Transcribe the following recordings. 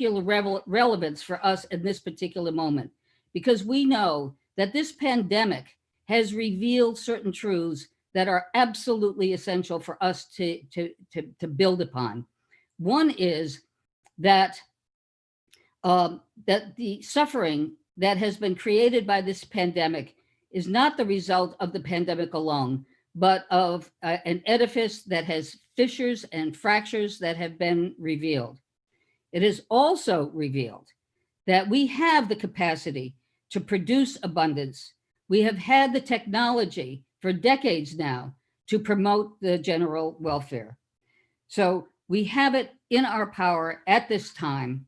relevance for us in this particular moment, because we know that this pandemic has revealed certain truths that are absolutely essential for us to build upon. One is that that the suffering that has been created by this pandemic is not the result of the pandemic alone, but of an edifice that has fissures and fractures that have been revealed. It is also revealed that we have the capacity to produce abundance. We have had the technology for decades now to promote the general welfare. So we have it in our power at this time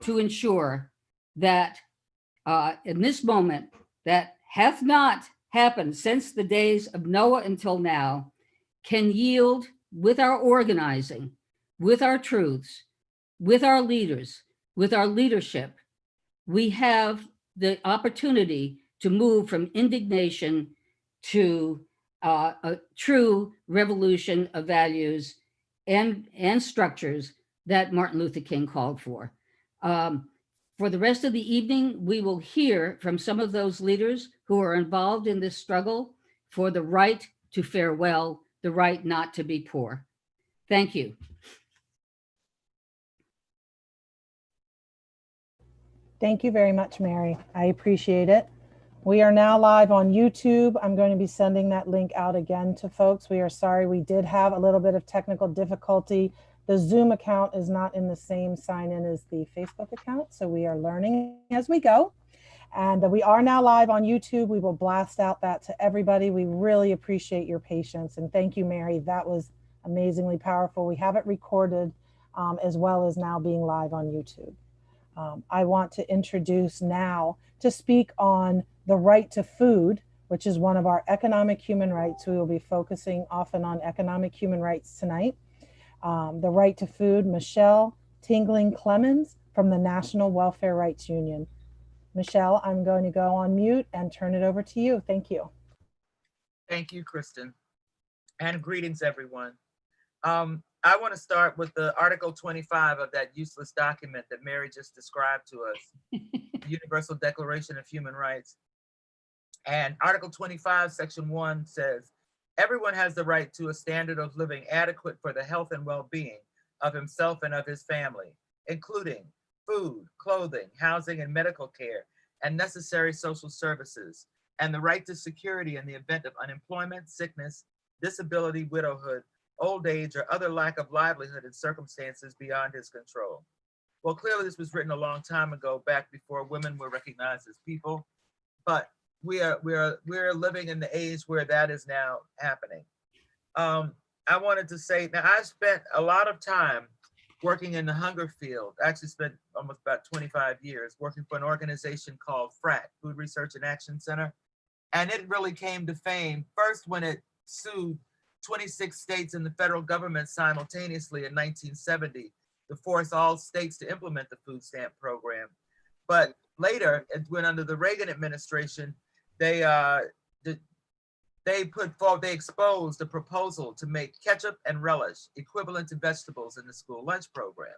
to ensure that in this moment that hath not happened since the days of Noah until now can yield with our organizing, with our truths, with our leaders, with our leadership. We have the opportunity to move from indignation to a true revolution of values and structures that Martin Luther King called for. For the rest of the evening, we will hear from some of those leaders who are involved in this struggle for the right to fare well, the right not to be poor. Thank you. Thank you very much, Mary. I appreciate it. We are now live on YouTube. I'm going to be sending that link out again to folks. We are sorry we did have a little bit of technical difficulty. The Zoom account is not in the same sign-in as the Facebook account, so we are learning as we go. And we are now live on YouTube. We will blast out that to everybody. We really appreciate your patience. And thank you, Mary. That was amazingly powerful. We have it recorded as well as now being live on YouTube. I want to introduce now to speak on the right to food, which is one of our economic human rights. We will be focusing often on economic human rights tonight. The right to food, Michelle Tingling-Clemens from the National Welfare Rights Union. Michelle, I'm going to go on mute and turn it over to you. Thank you. Thank you, Kristen. And greetings, everyone. I want to start with the Article 25 of that useless document that Mary just described to us, the Universal Declaration of Human Rights. And Article 25, Section 1 says, everyone has the right to a standard of living adequate for the health and well-being of himself and of his family, including food, clothing, housing, and medical care, and necessary social services, and the right to security in the event of unemployment, sickness, disability, widowhood, old age, or other lack of livelihood in circumstances beyond his control. Well, clearly this was written a long time ago, back before women were recognized as people, but we are living in the age where that is now happening. I wanted to say, now I spent a lot of time working in the hunger field. I actually spent almost about 25 years working for an organization called FRAC, Food Research and Action Center. And it really came to fame first when it sued 26 states and the federal government simultaneously in 1970 to force all states to implement the food stamp program. But later, it went under the Reagan administration, they exposed a proposal to make ketchup and relish equivalent to vegetables in the school lunch program.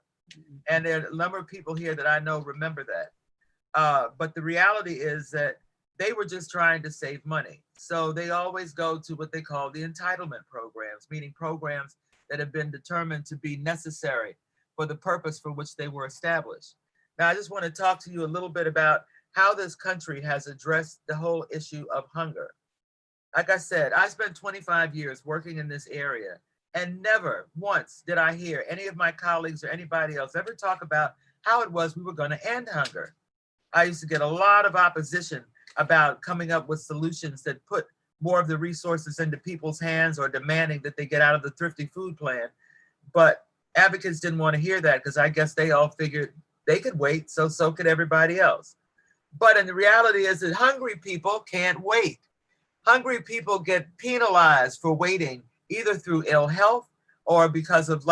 And there are a number of people here that I know remember that. But the reality is that they were just trying to save money. So they always go to what they call the entitlement programs, meaning programs that have been determined to be necessary for the purpose for which they were established. Now, I just want to talk to you a little bit about how this country has addressed the whole issue of hunger. Like I said, I spent 25 years working in this area, and never once did I hear any of my colleagues or anybody else ever talk about how it was we were going to end hunger. I used to get a lot of opposition about coming up with solutions that put more of the resources into people's hands or demanding that they get out of the Thrifty food plan. But advocates didn't want to hear that because I guess they all figured they could wait, so could everybody else. But in the reality is that hungry people can't wait. Hungry people get penalized for waiting, either through ill health or because of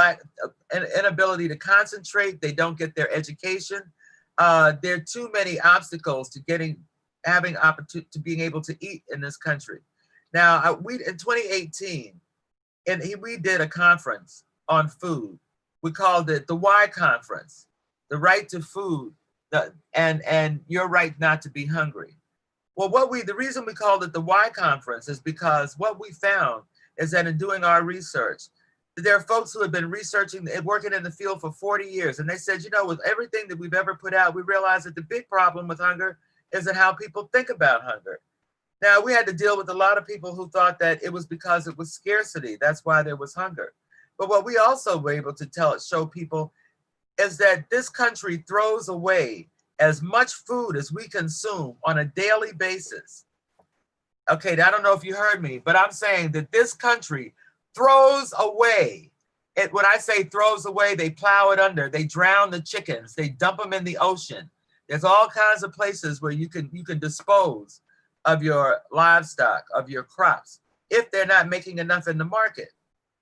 inability to concentrate. They don't get their education. There are too many obstacles to having opportunity to being able to eat in this country. Now, in 2018, we did a conference on food. We called it the Why Conference. the right to food, and your right not to be hungry. Well, the reason we called it the Why Conference is because what we found is that in doing our research, there are folks who have been researching and working in the field for 40 years. And they said, you know, with everything that we've ever put out, we realized that the big problem with hunger isn't how people think about hunger. Now, we had to deal with a lot of people who thought that it was because it was scarcity. That's why there was hunger. But what we also were able to show people is that this country throws away as much food as we consume on a daily basis. Okay, I don't know if you heard me, but I'm saying that this country throws away. When I say throws away, they plow it under, they drown the chickens, they dump them in the ocean. There's all kinds of places where you can dispose of your livestock, of your crops, if they're not making enough in the market.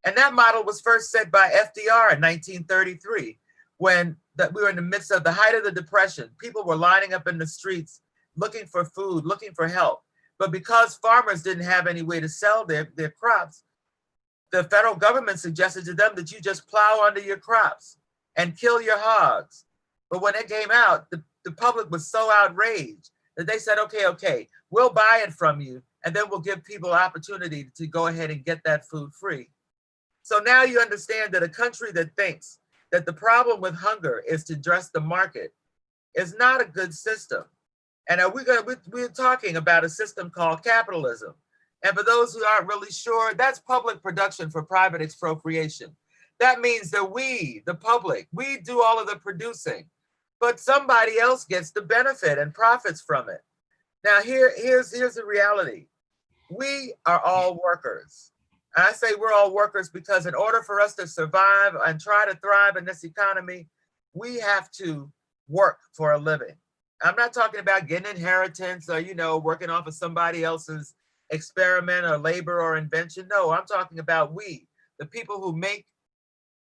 And that model was first set by FDR in 1933, when we were in the midst of the height of the Depression. People were lining up in the streets looking for food, looking for help. But because farmers didn't have any way to sell their crops, the federal government suggested to them that you just plow under your crops and kill your hogs. But when it came out, the public was so outraged that they said, okay, we'll buy it from you, and then we'll give people opportunity to go ahead and get that food free. So now you understand that a country that thinks that the problem with hunger is to address the market is not a good system. And we're talking about a system called capitalism. And for those who aren't really sure, that's public production for private expropriation. That means that we, the public, we do all of the producing, but somebody else gets the benefit and profits from it. Now here's the reality. We are all workers. And I say we're all workers because in order for us to survive and try to thrive in this economy, we have to work for a living. I'm not talking about getting inheritance or, working off of somebody else's experiment or labor or invention. No, I'm talking about we, the people who make,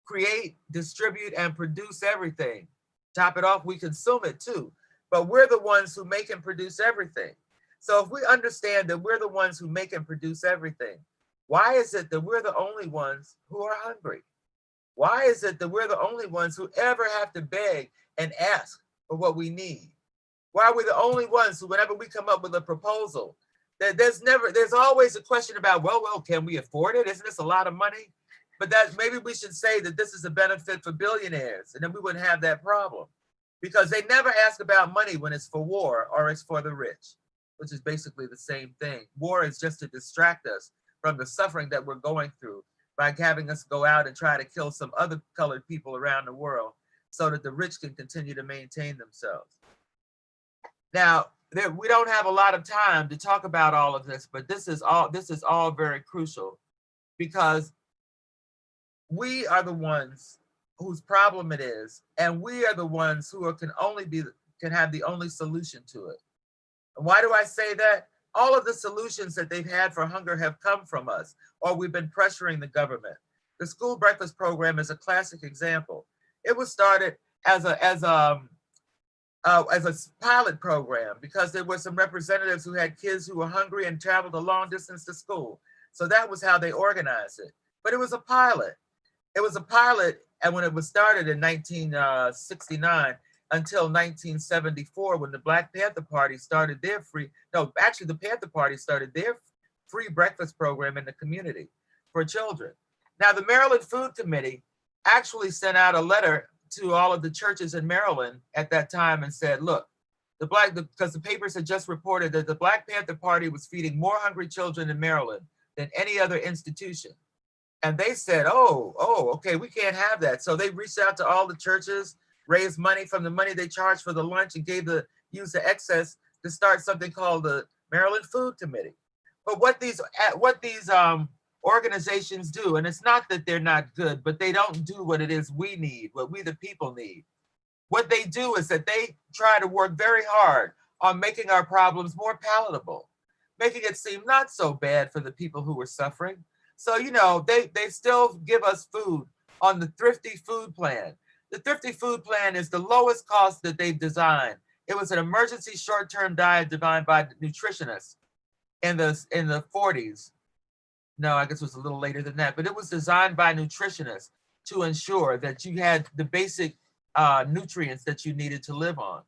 create, distribute, and produce everything. Top it off, we consume it too. But we're the ones who make and produce everything. So if we understand that we're the ones who make and produce everything, why is it that we're the only ones who are hungry? Why is it that we're the only ones who ever have to beg and ask for what we need? Why are we the only ones who, whenever we come up with a proposal, there's always a question about, well, can we afford it? Isn't this a lot of money? But that maybe we should say that this is a benefit for billionaires, and then we wouldn't have that problem. Because they never ask about money when it's for war or it's for the rich, which is basically the same thing. War is just to distract us from the suffering that we're going through by having us go out and try to kill some other colored people around the world so that the rich can continue to maintain themselves. Now, we don't have a lot of time to talk about all of this, but this is all very crucial because we are the ones whose problem it is, and we are the ones who can have the only solution to it. And why do I say that? All of the solutions that they've had for hunger have come from us, or we've been pressuring the government. The school breakfast program is a classic example. It was started as a pilot program because there were some representatives who had kids who were hungry and traveled a long distance to school. So that was how they organized it. But it was a pilot. It was a pilot, and when it was started in 1969 until 1974, when the Black Panther Party started their the Panther Party started their free breakfast program in the community for children. Now, the Maryland Food Committee actually sent out a letter to all of the churches in Maryland at that time and said, look, because the papers had just reported that the Black Panther Party was feeding more hungry children in Maryland than any other institution. And they said, okay, we can't have that. So they reached out to all the churches, raised money from the money they charged for the lunch, and used the excess to start something called the Maryland Food Committee. But what these organizations do, and it's not that they're not good, but they don't do what it is we need, what we the people need. What they do is that they try to work very hard on making our problems more palatable, making it seem not so bad for the people who were suffering. So, they still give us food on the Thrifty food plan. The Thrifty food plan is the lowest cost that they've designed. It was an emergency short-term diet designed by nutritionists in the 40s. No, I guess it was a little later than that, but it was designed by nutritionists to ensure that you had the basic nutrients that you needed to live on.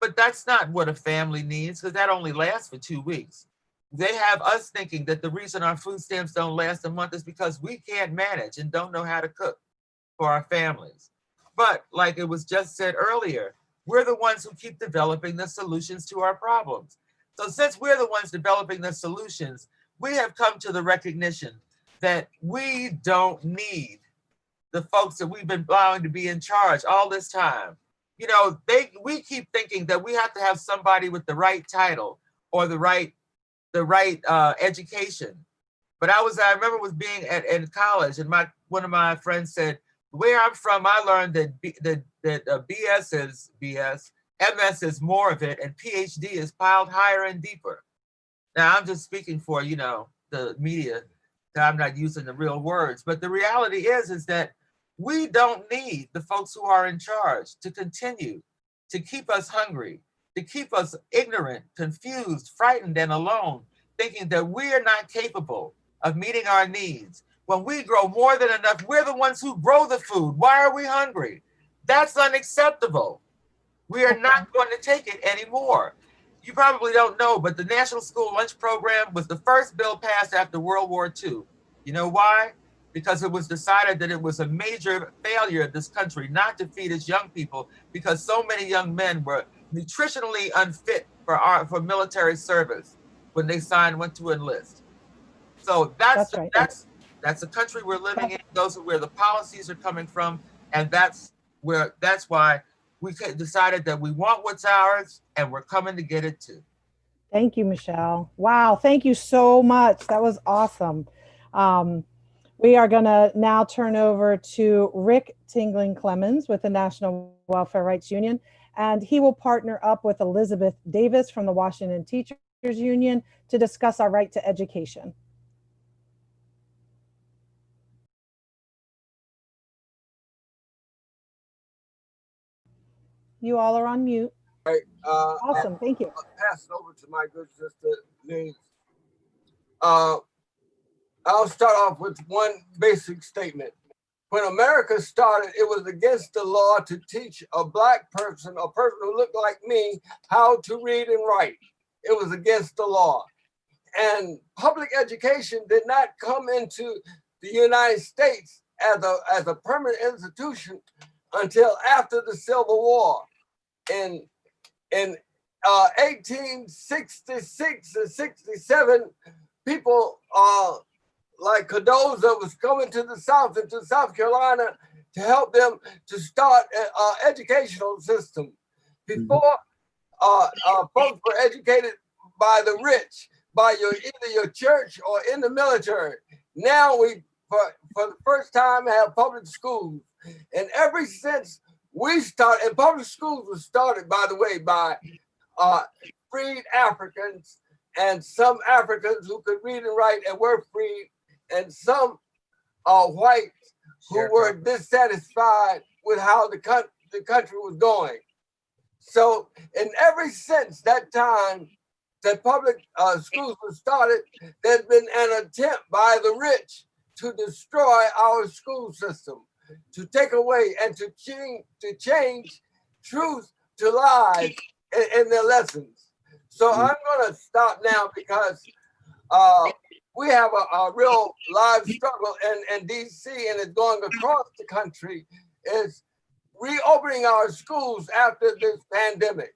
But that's not what a family needs, because that only lasts for 2 weeks. They have us thinking that the reason our food stamps don't last a month is because we can't manage and don't know how to cook for our families. But like it was just said earlier, we're the ones who keep developing the solutions to our problems. So since we're the ones developing the solutions, we have come to the recognition that we don't need the folks that we've been allowing to be in charge all this time. You know, we keep thinking that we have to have somebody with the right title or the right education. But I remember was being in college, and one of my friends said, where I'm from, I learned that BS is BS, MS is more of it, and PhD is piled higher and deeper. Now I'm just speaking for, you know, the media, that I'm not using the real words, but the reality is that we don't need the folks who are in charge to continue to keep us hungry, to keep us ignorant, confused, frightened, and alone, thinking that we are not capable of meeting our needs. When we grow more than enough, we're the ones who grow the food. Why are we hungry? That's unacceptable. We are not going to take it anymore. You probably don't know, but the National School Lunch Program was the first bill passed after World War II. You know why? Because it was decided that it was a major failure of this country not to feed its young people, because so many young men were nutritionally unfit for military service when they went to enlist. So that's right. That's the country we're living in. Those are where the policies are coming from, and that's why we decided that we want what's ours, and we're coming to get it too. Thank you, Michelle. Wow, thank you so much. That was awesome. We are going to now turn over to Rick Tingling Clemens with the National Welfare Rights Union, and he will partner up with Elizabeth Davis from the Washington Teachers Union to discuss our right to education. You all are on mute. Right. Awesome. Thank you. I'll pass it over to my good sister, Liz. I'll start off with one basic statement. When America started, it was against the law to teach a Black person, a person who looked like me, how to read and write. It was against the law. And public education did not come into the United States as a permanent institution until after the Civil War. In 1866 and 67, people like Cardozo was coming to the South, into South Carolina, to help them to start an educational system. Before, folks were educated by the rich, by either your church or in the military. Now we, for the first time, have public schools. And ever since we started, and public schools were started, by the way, by freed Africans and some Africans who could read and write and were freed, and some whites who were dissatisfied with how the country was going. So, and ever since that time that public schools were started, there's been an attempt by the rich to destroy our school system, to take away and to change truth to lies in their lessons. So I'm going to stop now because we have a real live struggle in DC, and it's going across the country, is reopening our schools after this pandemic.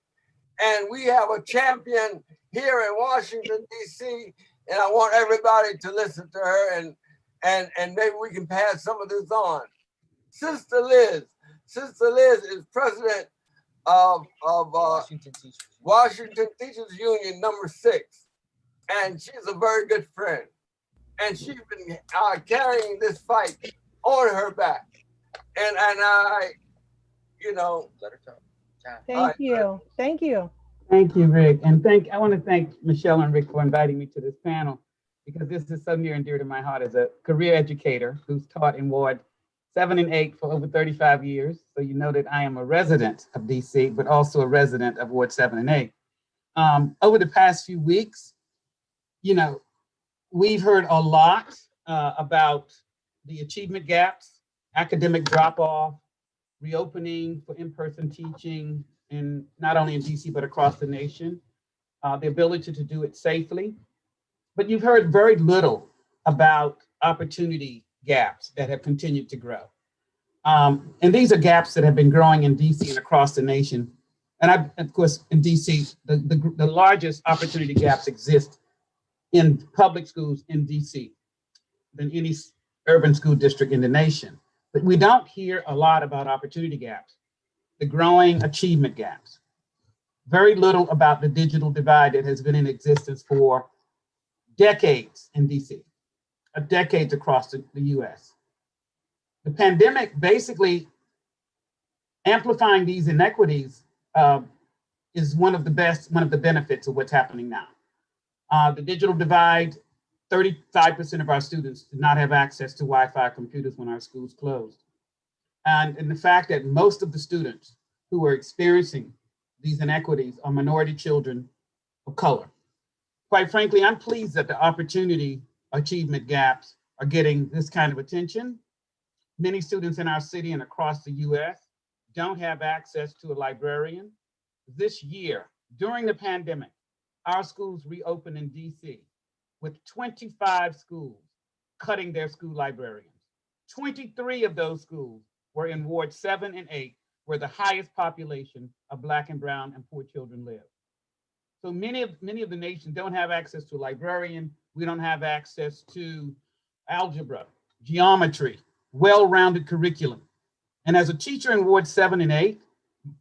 And we have a champion here in Washington, DC, and I want everybody to listen to her, and maybe we can pass some of this on. Sister Liz is president of Washington Teachers Union #6, and she's a very good friend. And she's been carrying this fight on her back. And I, you know, let her talk. Thank you. Thank you. Thank you, Rick. And I want to thank Michelle and Rick for inviting me to this panel, because this is so near and dear to my heart as a career educator who's taught in Ward 7 and 8 for over 35 years. So you know that I am a resident of DC, but also a resident of Ward 7 and 8. Over the past few weeks, you know, we've heard a lot about the achievement gaps, academic drop-off, reopening for in-person teaching, in not only in DC, but across the nation, the ability to do it safely. But you've heard very little about opportunity gaps that have continued to grow. And these are gaps that have been growing in DC and across the nation. And of course, in DC, the largest opportunity gaps exist in public schools in DC than any urban school district in the nation. But we don't hear a lot about opportunity gaps, the growing achievement gaps. Very little about the digital divide that has been in existence for decades in DC, decades across the US. The pandemic basically amplifying these inequities is one of the benefits of what's happening now. The digital divide, 35% of our students did not have access to Wi-Fi computers when our schools closed. And the fact that most of the students who are experiencing these inequities are minority children of color. Quite frankly, I'm pleased that the opportunity achievement gaps are getting this kind of attention. Many students in our city and across the US don't have access to a librarian. This year, during the pandemic, our schools reopened in DC with 25 schools cutting their school librarians. 23 of those schools were in Ward 7 and 8, where the highest population of Black and Brown and poor children live. So many of the nation don't have access to a librarian. We don't have access to algebra, geometry, well-rounded curriculum. And as a teacher in Ward 7 and 8,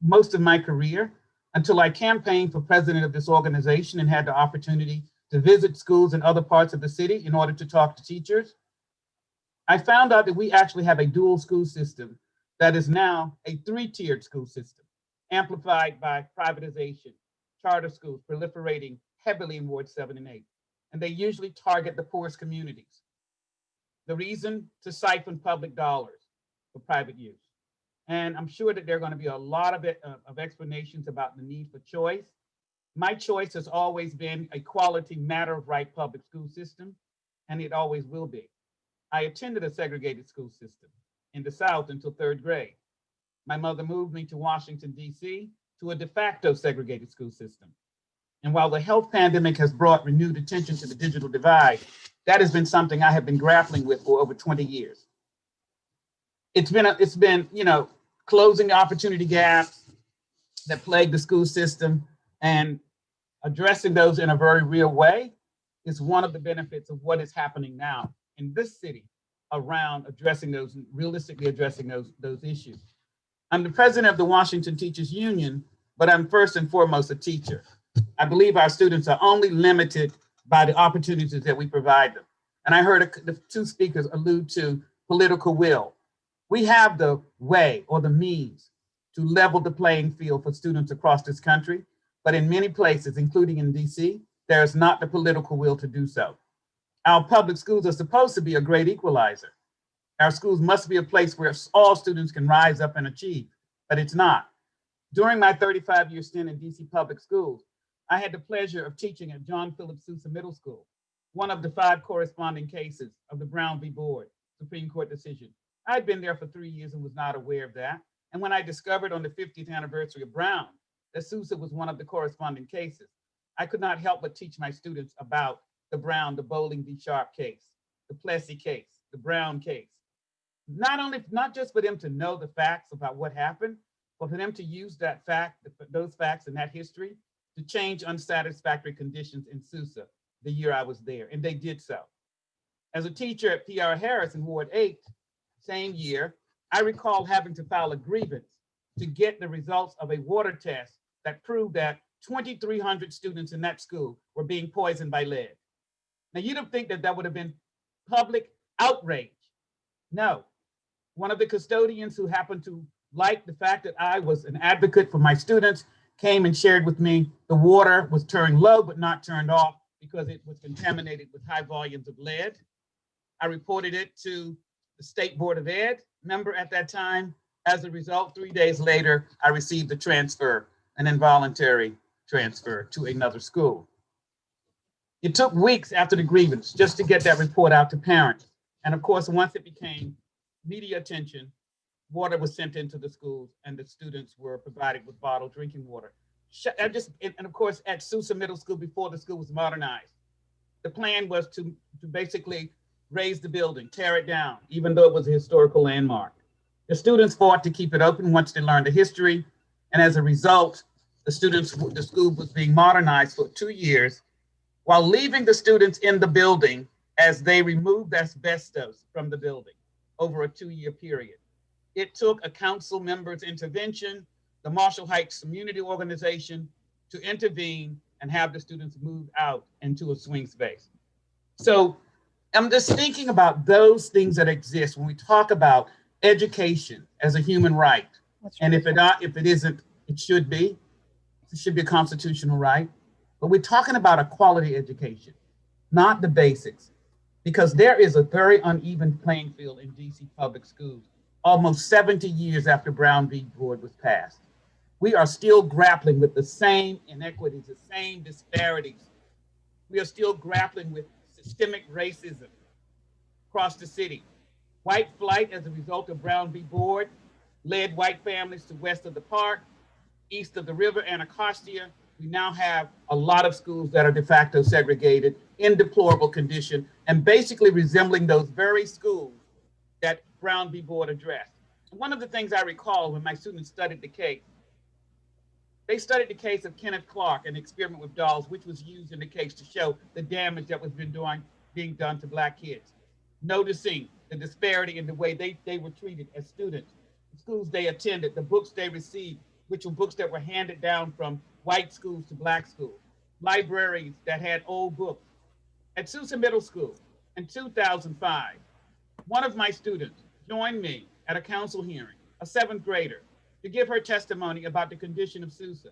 most of my career, until I campaigned for president of this organization and had the opportunity to visit schools in other parts of the city in order to talk to teachers, I found out that we actually have a dual school system that is now a 3-tiered school system, amplified by privatization, charter schools proliferating heavily in Ward 7 and 8. And they usually target the poorest communities. The reason? To siphon public dollars for private use. And I'm sure that there are going to be a lot of explanations about the need for choice. My choice has always been a quality matter of right public school system, and it always will be. I attended a segregated school system in the South until 3rd grade. My mother moved me to Washington, DC, to a de facto segregated school system. And while the health pandemic has brought renewed attention to the digital divide, that has been something I have been grappling with for over 20 years. It's been, closing the opportunity gaps that plague the school system and addressing those in a very real way is one of the benefits of what is happening now in this city around realistically addressing those issues. I'm the president of the Washington Teachers Union, but I'm first and foremost a teacher. I believe our students are only limited by the opportunities that we provide them. And I heard the 2 speakers allude to political will. We have the way or the means to level the playing field for students across this country, but in many places, including in DC, there is not the political will to do so. Our public schools are supposed to be a great equalizer. Our schools must be a place where all students can rise up and achieve, but it's not. During my 35-year stint in DC public schools, I had the pleasure of teaching at John Philip Sousa Middle School, one of the 5 corresponding cases of the Brown v. Board Supreme Court decision. I'd been there for 3 years and was not aware of that. And when I discovered on the 50th anniversary of Brown that Sousa was one of the corresponding cases, I could not help but teach my students about the Brown, the Bowling v. Sharp case, the Plessy case, the Brown case. Not just for them to know the facts about what happened, but for them to use those facts and that history to change unsatisfactory conditions in Sousa the year I was there, and they did so. As a teacher at P.R. Harris in Ward 8, same year, I recall having to file a grievance to get the results of a water test that proved that 2,300 students in that school were being poisoned by lead. Now, you don't think that would have been public outrage. No. One of the custodians who happened to like the fact that I was an advocate for my students came and shared with me the water was turned low but not turned off because it was contaminated with high volumes of lead. I reported it to the State Board of Ed member at that time. As a result, 3 days later, I received a transfer, an involuntary transfer to another school. It took weeks after the grievance just to get that report out to parents. And of course, once it became media attention, water was sent into the schools and the students were provided with bottled drinking water. And of course, at Sousa Middle School, before the school was modernized, the plan was to basically raise the building, tear it down, even though it was a historical landmark. The students fought to keep it open once they learned the history. And as a result, the school was being modernized for 2 years while leaving the students in the building as they removed asbestos from the building over a 2-year period. It took a council member's intervention, the Marshall Heights Community Organization, to intervene and have the students moved out into a swing space. So I'm just thinking about those things that exist when we talk about education as a human right. And if it isn't, it should be. It should be a constitutional right. But we're talking about a quality education, not the basics, because there is a very uneven playing field in DC public schools, almost 70 years after Brown v. Board was passed. We are still grappling with the same inequities, the same disparities. We are still grappling with systemic racism across the city. White flight as a result of Brown v. Board led white families to west of the park, east of the river Anacostia. We now have a lot of schools that are de facto segregated in deplorable condition and basically resembling those very schools that Brown v. Board addressed. One of the things I recall when my students studied the case, they studied the case of Kenneth Clark, an experiment with dolls, which was used in the case to show the damage that was being done to Black kids, noticing the disparity in the way they were treated as students, the schools they attended, the books they received, which were books that were handed down from white schools to Black schools, libraries that had old books. At Sousa Middle School in 2005, one of my students joined me at a council hearing, a 7th grader, to give her testimony about the condition of Sousa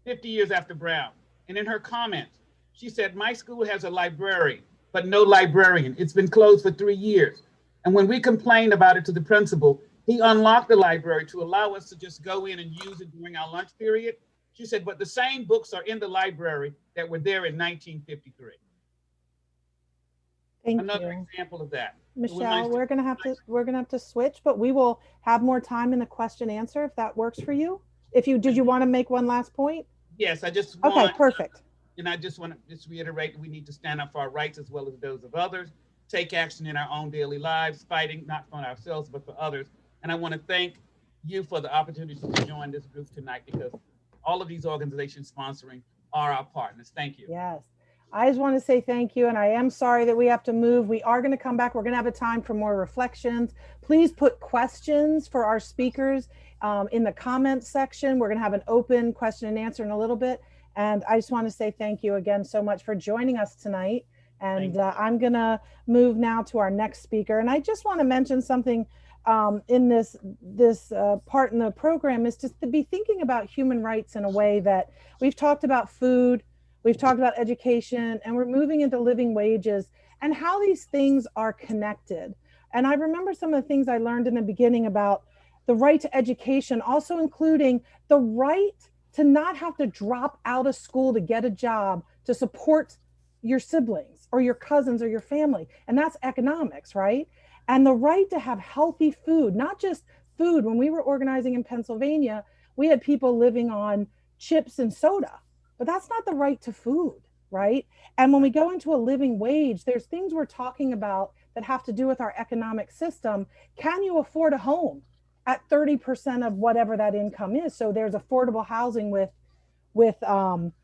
50 years after Brown. And in her comments, she said, my school has a library, but no librarian. It's been closed for 3 years. And when we complained about it to the principal, he unlocked the library to allow us to just go in and use it during our lunch period. She said, but the same books are in the library that were there in 1953. Another example of that. Michelle, we're gonna have to switch, but we will have more time in the question answer if that works for you. Did you want to make one last point? Yes, I just want. Okay, perfect. And I just want to reiterate that we need to stand up for our rights as well as those of others, take action in our own daily lives, fighting not for ourselves, but for others. And I want to thank you for the opportunity to join this group tonight, because all of these organizations sponsoring are our partners. Thank you. Yes. I just want to say thank you. And I am sorry that we have to move. We are going to come back. We're going to have a time for more reflections. Please put questions for our speakers in the comments section. We're going to have an open question and answer in a little bit. And I just want to say thank you again so much for joining us tonight. And I'm going to move now to our next speaker. And I just want to mention something in this part in the program is just to be thinking about human rights in a way that we've talked about food, we've talked about education, and we're moving into living wages and how these things are connected. And I remember some of the things I learned in the beginning about the right to education, also including the right to not have to drop out of school to get a job to support your siblings or your cousins or your family. And that's economics, right? And the right to have healthy food, not just food. When we were organizing in Pennsylvania, we had people living on chips and soda, but that's not the right to food, right? And when we go into a living wage, there's things we're talking about that have to do with our economic system. Can you afford a home at 30% of whatever that income is? So there's affordable housing with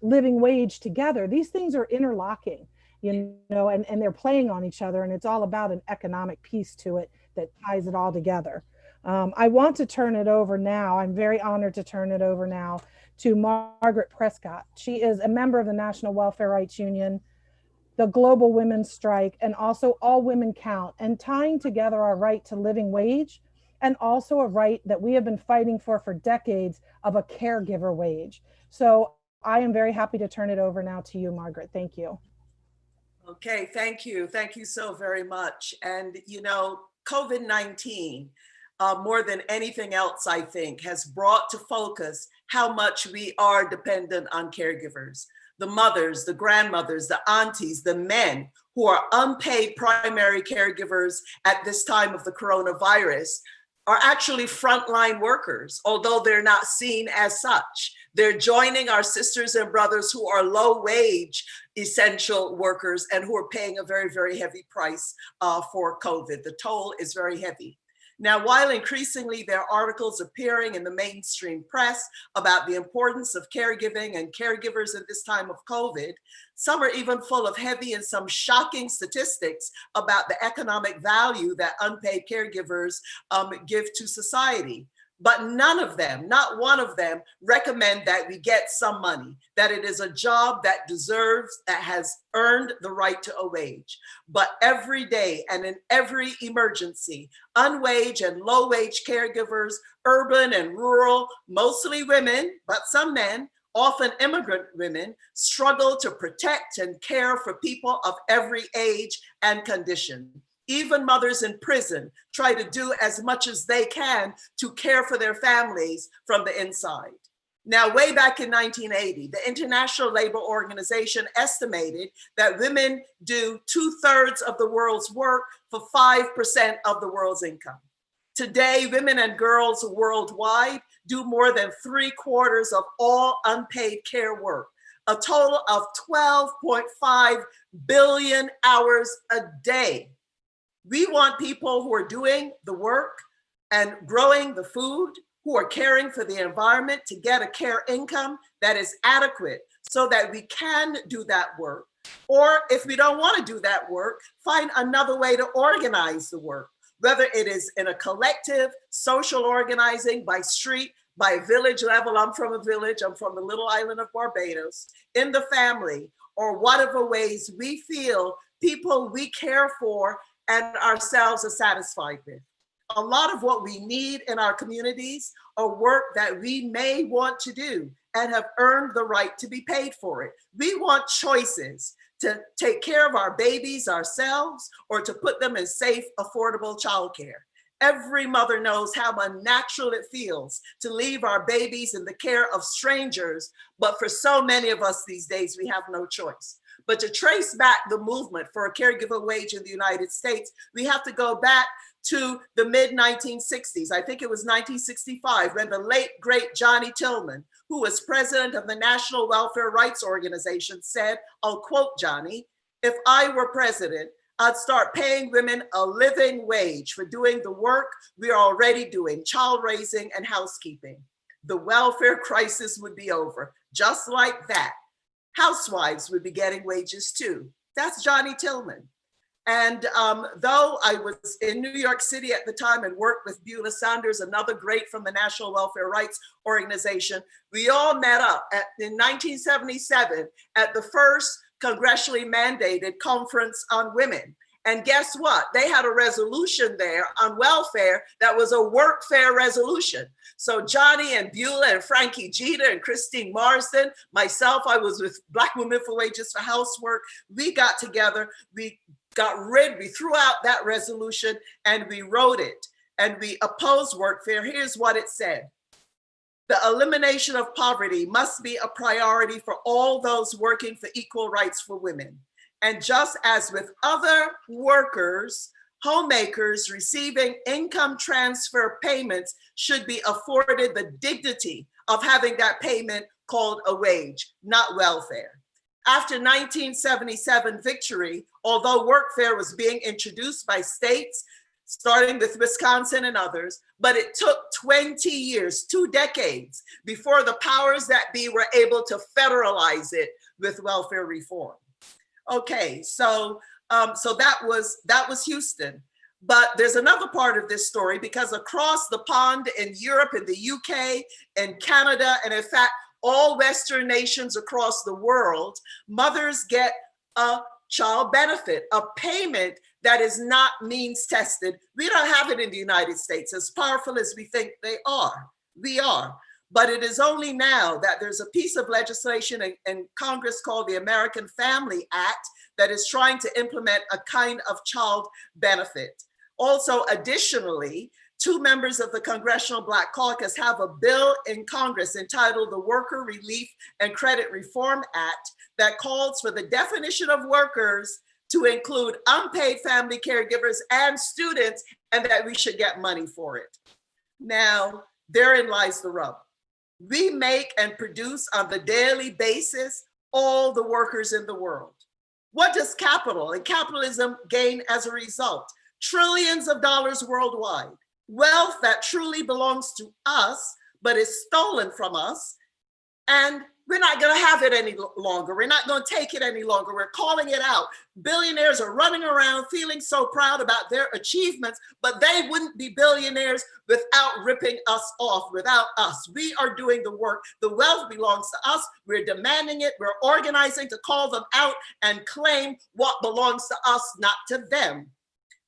living wage together. These things are interlocking, you know, and they're playing on each other, and it's all about an economic piece to it that ties it all together. I want to turn it over now. I'm very honored to turn it over now to Margaret Prescott. She is a member of the National Welfare Rights Union, the Global Women's Strike, and also All Women Count, and tying together our right to living wage and also a right that we have been fighting for decades of a caregiver wage. So I am very happy to turn it over now to you, Margaret. Thank you. Okay, thank you. Thank you so very much. And you know, COVID-19, more than anything else, I think, has brought to focus how much we are dependent on caregivers. The mothers, the grandmothers, the aunties, the men who are unpaid primary caregivers at this time of the coronavirus are actually frontline workers, although they're not seen as such. They're joining our sisters and brothers who are low wage essential workers and who are paying a very, very heavy price for COVID. The toll is very heavy. Now, while increasingly there are articles appearing in the mainstream press about the importance of caregiving and caregivers at this time of COVID, some are even full of heavy and some shocking statistics about the economic value that unpaid caregivers give to society. But none of them, not one of them, recommend that we get some money, that it is a job that deserves, that has earned the right to a wage. But every day and in every emergency, unwage and low wage caregivers, urban and rural, mostly women, but some men, often immigrant women, struggle to protect and care for people of every age and condition. Even mothers in prison try to do as much as they can to care for their families from the inside. Now, way back in 1980, the International Labor Organization estimated that women do 2/3 of the world's work for 5% of the world's income. Today, women and girls worldwide do more than 3/4 of all unpaid care work, a total of 12.5 billion hours a day. We want people who are doing the work and growing the food, who are caring for the environment, to get a care income that is adequate so that we can do that work. Or if we don't want to do that work, find another way to organize the work, whether it is in a collective, social organizing, by street, by village level. I'm from a village, I'm from the little island of Barbados, in the family, or whatever ways we feel people we care for and ourselves are satisfied with. A lot of what we need in our communities are work that we may want to do and have earned the right to be paid for it. We want choices to take care of our babies ourselves or to put them in safe, affordable childcare. Every mother knows how unnatural it feels to leave our babies in the care of strangers, but for so many of us these days, we have no choice. But to trace back the movement for a caregiver wage in the United States, we have to go back to the mid-1960s. I think it was 1965 when the late, great Johnny Tillman, who was president of the National Welfare Rights Organization, said, I'll quote Johnny, "If I were president, I'd start paying women a living wage for doing the work we are already doing, child raising and housekeeping. The welfare crisis would be over." Just like that. Housewives would be getting wages too. That's Johnny Tillman. And though I was in New York City at the time and worked with Beulah Saunders, another great from the National Welfare Rights Organization, we all met up in 1977 at the first congressionally mandated Conference on Women. And guess what? They had a resolution there on welfare that was a workfare resolution. So Johnny and Beulah and Frankie Jeter and Christine Marsden, myself, I was with Black Women for Wages for Housework. We got together, we threw out that resolution and we wrote it and we opposed workfare. Here's what it said. The elimination of poverty must be a priority for all those working for equal rights for women. And just as with other workers, homemakers receiving income transfer payments should be afforded the dignity of having that payment called a wage, not welfare. After 1977 victory, although workfare was being introduced by states, starting with Wisconsin and others, but it took 20 years, 2 decades, before the powers that be were able to federalize it with welfare reform. Okay, so that was Houston. But there's another part of this story, because across the pond in Europe, in the UK, in Canada, and in fact, all Western nations across the world, mothers get a child benefit, a payment that is not means tested. We don't have it in the United States, as powerful as we think they are. We are. But it is only now that there's a piece of legislation in Congress called the American Family Act that is trying to implement a kind of child benefit. Also, additionally, 2 members of the Congressional Black Caucus have a bill in Congress entitled the Worker Relief and Credit Reform Act that calls for the definition of workers to include unpaid family caregivers and students and that we should get money for it. Now, therein lies the rub. We make and produce on the daily basis all the workers in the world. What does capital and capitalism gain as a result? Trillions of dollars worldwide. Wealth that truly belongs to us, but is stolen from us. And we're not going to have it any longer. We're not going to take it any longer. We're calling it out. Billionaires are running around feeling so proud about their achievements, but they wouldn't be billionaires without ripping us off, without us. We are doing the work. The wealth belongs to us. We're demanding it. We're organizing to call them out and claim what belongs to us, not to them.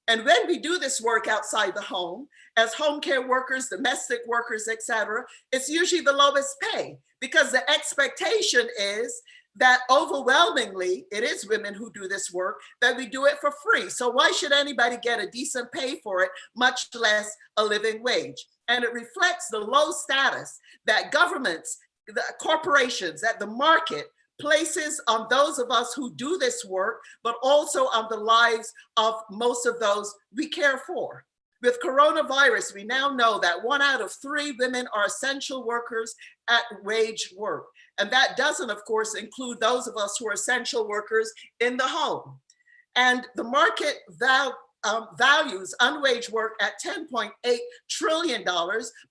And when we do this work outside the home, as home care workers, domestic workers, etc., it's usually the lowest pay, because the expectation is that overwhelmingly, it is women who do this work, that we do it for free. So why should anybody get a decent pay for it, much less a living wage? And it reflects the low status that governments, the corporations, that the market places on those of us who do this work, but also on the lives of most of those we care for. With coronavirus, we now know that 1 out of 3 women are essential workers at wage work. And that doesn't, of course, include those of us who are essential workers in the home. And the market values unwaged work at $10.8 trillion,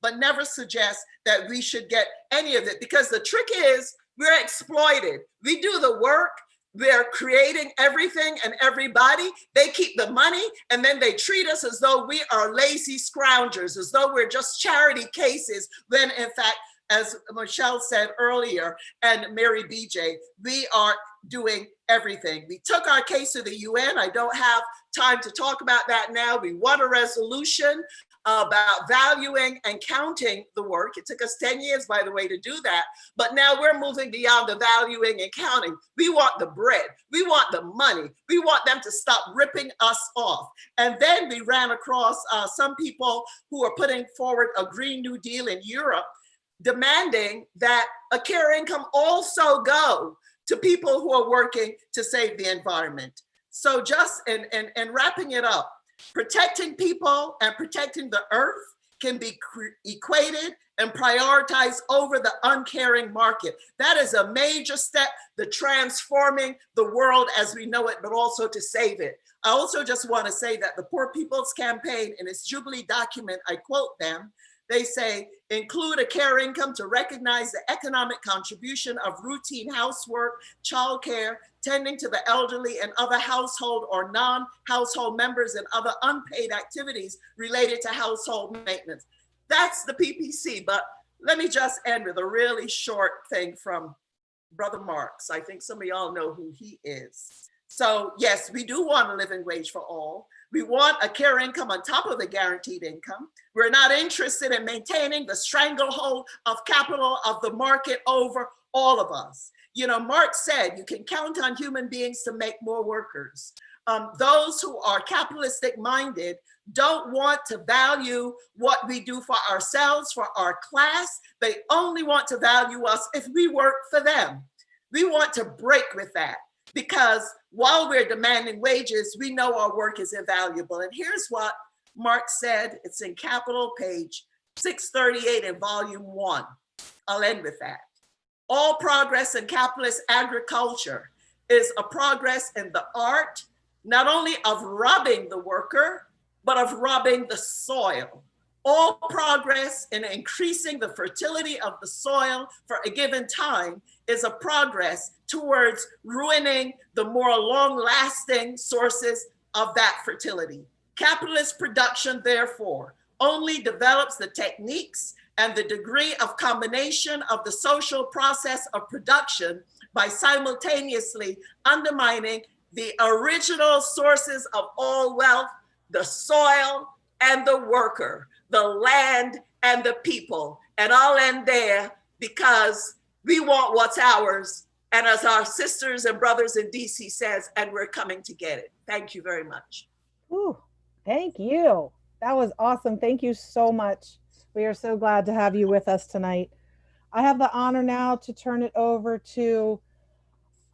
but never suggests that we should get any of it, because the trick is we're exploited. We do the work. They're creating everything and everybody. They keep the money, and then they treat us as though we are lazy scroungers, as though we're just charity cases, when in fact, as Michelle said earlier, and Mary BJ, we are doing everything. We took our case to the UN. I don't have time to talk about that now. We won a resolution about valuing and counting the work. It took us 10 years, by the way, to do that. But now we're moving beyond the valuing and counting. We want the bread. We want the money. We want them to stop ripping us off. And then we ran across some people who are putting forward a Green New Deal in Europe, demanding that a care income also go to people who are working to save the environment. So just in wrapping it up, protecting people and protecting the earth can be equated and prioritized over the uncaring market. That is a major step to transforming the world as we know it, but also to save it. I also just want to say that the Poor People's Campaign, in its Jubilee document, I quote them, they say, include a care income to recognize the economic contribution of routine housework, childcare, tending to the elderly and other household or non-household members and other unpaid activities related to household maintenance. That's the PPC, but let me just end with a really short thing from Brother Marx. I think some of y'all know who he is. So yes, we do want a living wage for all. We want a care income on top of the guaranteed income. We're not interested in maintaining the stranglehold of capital of the market over all of us. You know, Marx said you can count on human beings to make more workers. Those who are capitalistic minded don't want to value what we do for ourselves, for our class. They only want to value us if we work for them. We want to break with that, because while we're demanding wages, we know our work is invaluable. And here's what Marx said. It's in capital, page 638 in volume 1. I'll end with that. All progress in capitalist agriculture is a progress in the art, not only of robbing the worker, but of robbing the soil. All progress in increasing the fertility of the soil for a given time is a progress towards ruining the more long-lasting sources of that fertility. Capitalist production, therefore, only develops the techniques and the degree of combination of the social process of production by simultaneously undermining the original sources of all wealth, the soil and the worker, the land and the people. And I'll end there, because we want what's ours. And as our sisters and brothers in DC says, and we're coming to get it. Thank you very much. Ooh, thank you. That was awesome. Thank you so much. We are so glad to have you with us tonight. I have the honor now to turn it over to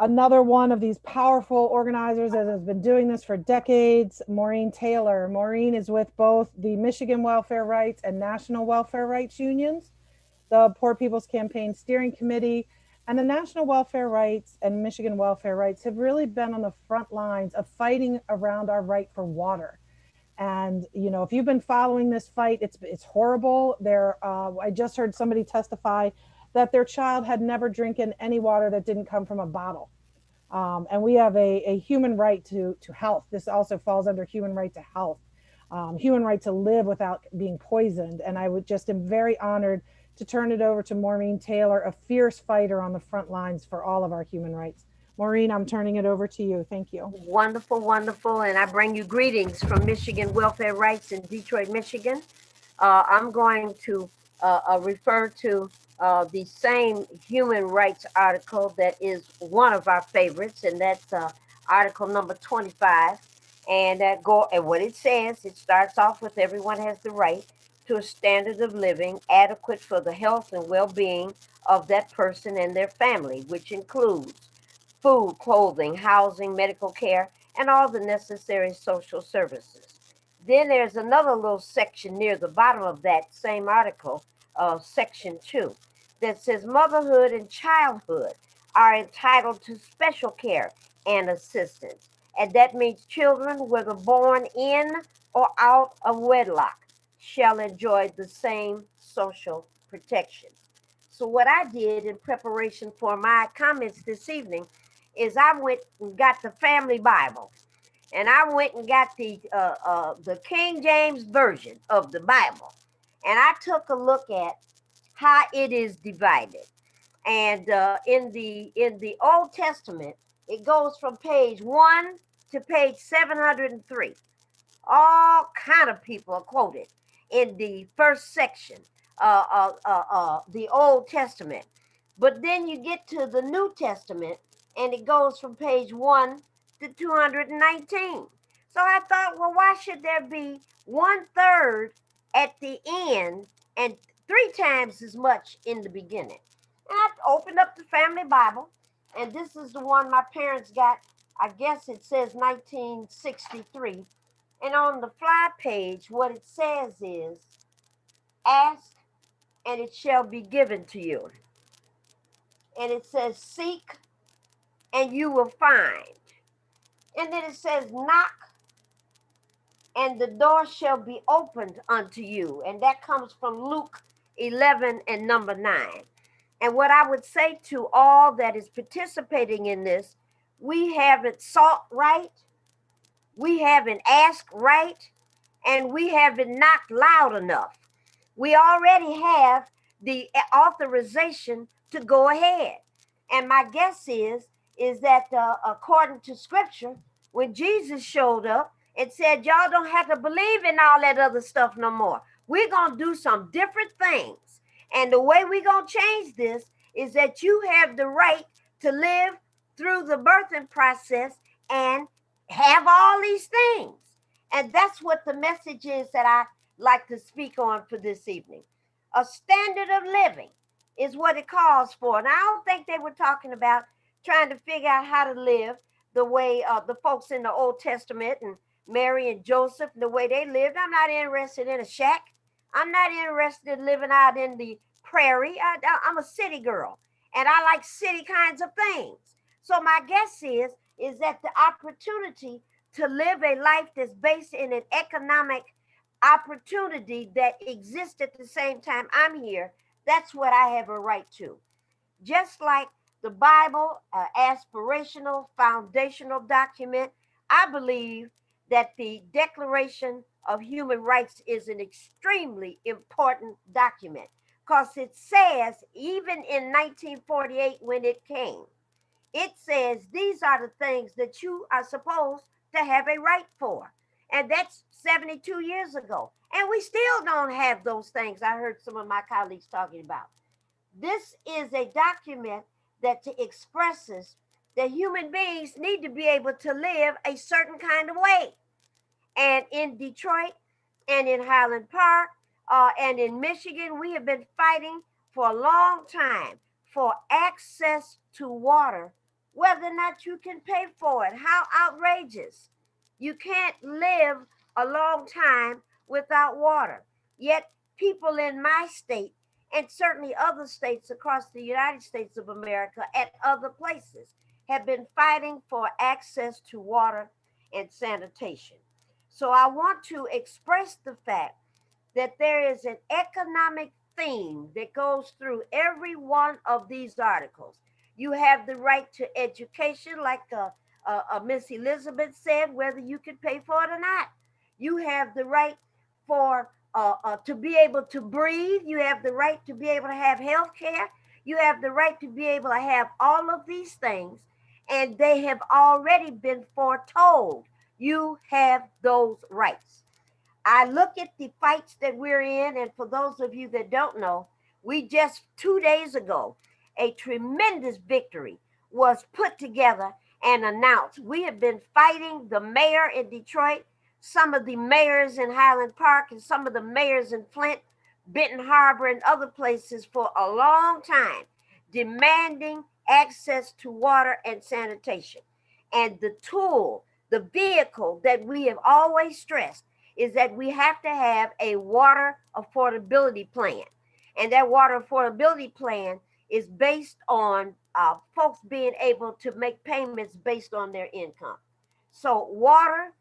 another one of these powerful organizers that has been doing this for decades, Maureen Taylor. Maureen is with both the Michigan Welfare Rights and National Welfare Rights Unions, the Poor People's Campaign Steering Committee, and the National Welfare Rights and Michigan Welfare Rights have really been on the front lines of fighting around our right for water. And you know, if you've been following this fight, it's horrible. I just heard somebody testify that their child had never drinking any water that didn't come from a bottle. And we have a human right to health. This also falls under human right to health, human right to live without being poisoned. And I would just am very honored to turn it over to Maureen Taylor, a fierce fighter on the front lines for all of our human rights. Maureen, I'm turning it over to you. Thank you. Wonderful, wonderful. And I bring you greetings from Michigan Welfare Rights in Detroit, Michigan. I'm going to refer to the same human rights article that is one of our favorites, and that's article number 25. And what it says, it starts off with everyone has the right to a standard of living adequate for the health and well-being of that person and their family, which includes food, clothing, housing, medical care, and all the necessary social services. Then there's another little section near the bottom of that same article, section 2, that says motherhood and childhood are entitled to special care and assistance. And that means children, whether born in or out of wedlock, shall enjoy the same social protection. So what I did in preparation for my comments this evening is I went and got the family Bible, and I went and got the King James Version of the Bible, and I took a look at how it is divided. And in the Old Testament, it goes from page 1 to page 703. All kind of people are quoted in the first section, the Old Testament. But then you get to the New Testament, and it goes from page 1 to 219. So I thought, well, why should there be 1/3 at the end and 3 times as much in the beginning? And I opened up the family Bible, and this is the one my parents got. I guess it says 1963. And on the fly page, what it says is, ask and it shall be given to you. And it says, seek and you will find. And then it says, knock and the door shall be opened unto you. And that comes from Luke 11 and number 9. And what I would say to all that is participating in this, we haven't sought right, we haven't asked right, and we haven't knocked loud enough. We already have the authorization to go ahead. And my guess is that according to scripture, when Jesus showed up and said, y'all don't have to believe in all that other stuff no more. We're going to do some different things. And the way we're going to change this is that you have the right to live through the birthing process and have all these things. And that's what the message is that I like to speak on for this evening. A standard of living is what it calls for. And I don't think they were talking about trying to figure out how to live the way the folks in the Old Testament and Mary and Joseph, the way they lived. I'm not interested in a shack. I'm not interested in living out in the prairie. I'm a city girl, and I like city kinds of things. So my guess is that the opportunity to live a life that's based in an economic opportunity that exists at the same time I'm here, that's what I have a right to. Just like the Bible, aspirational, foundational document, I believe that the Declaration of Human Rights is an extremely important document because it says, even in 1948 when it came, it says these are the things that you are supposed to have a right for. And that's 72 years ago. And we still don't have those things I heard some of my colleagues talking about. This is a document that expresses that human beings need to be able to live a certain kind of way. And in Detroit and in Highland Park and in Michigan, we have been fighting for a long time for access to water whether or not you can pay for it. How outrageous. You can't live a long time without water. Yet people in my state and certainly other states across the United States of America and other places have been fighting for access to water and sanitation. So I want to express the fact that there is an economic theme that goes through every one of these articles. You have the right to education, like Miss Elizabeth said, whether you can pay for it or not. You have the right for to be able to breathe. You have the right to be able to have health care. You have the right to be able to have all of these things, and they have already been foretold. You have those rights. I look at the fights that we're in, and for those of you that don't know, we just 2 days ago, a tremendous victory was put together and announced. We have been fighting the mayor in Detroit, some of the mayors in Highland Park, and some of the mayors in Flint, Benton Harbor, and other places for a long time, demanding access to water and sanitation. And the tool, the vehicle that we have always stressed is that we have to have a water affordability plan. And that water affordability plan is based on folks being able to make payments based on their income. So water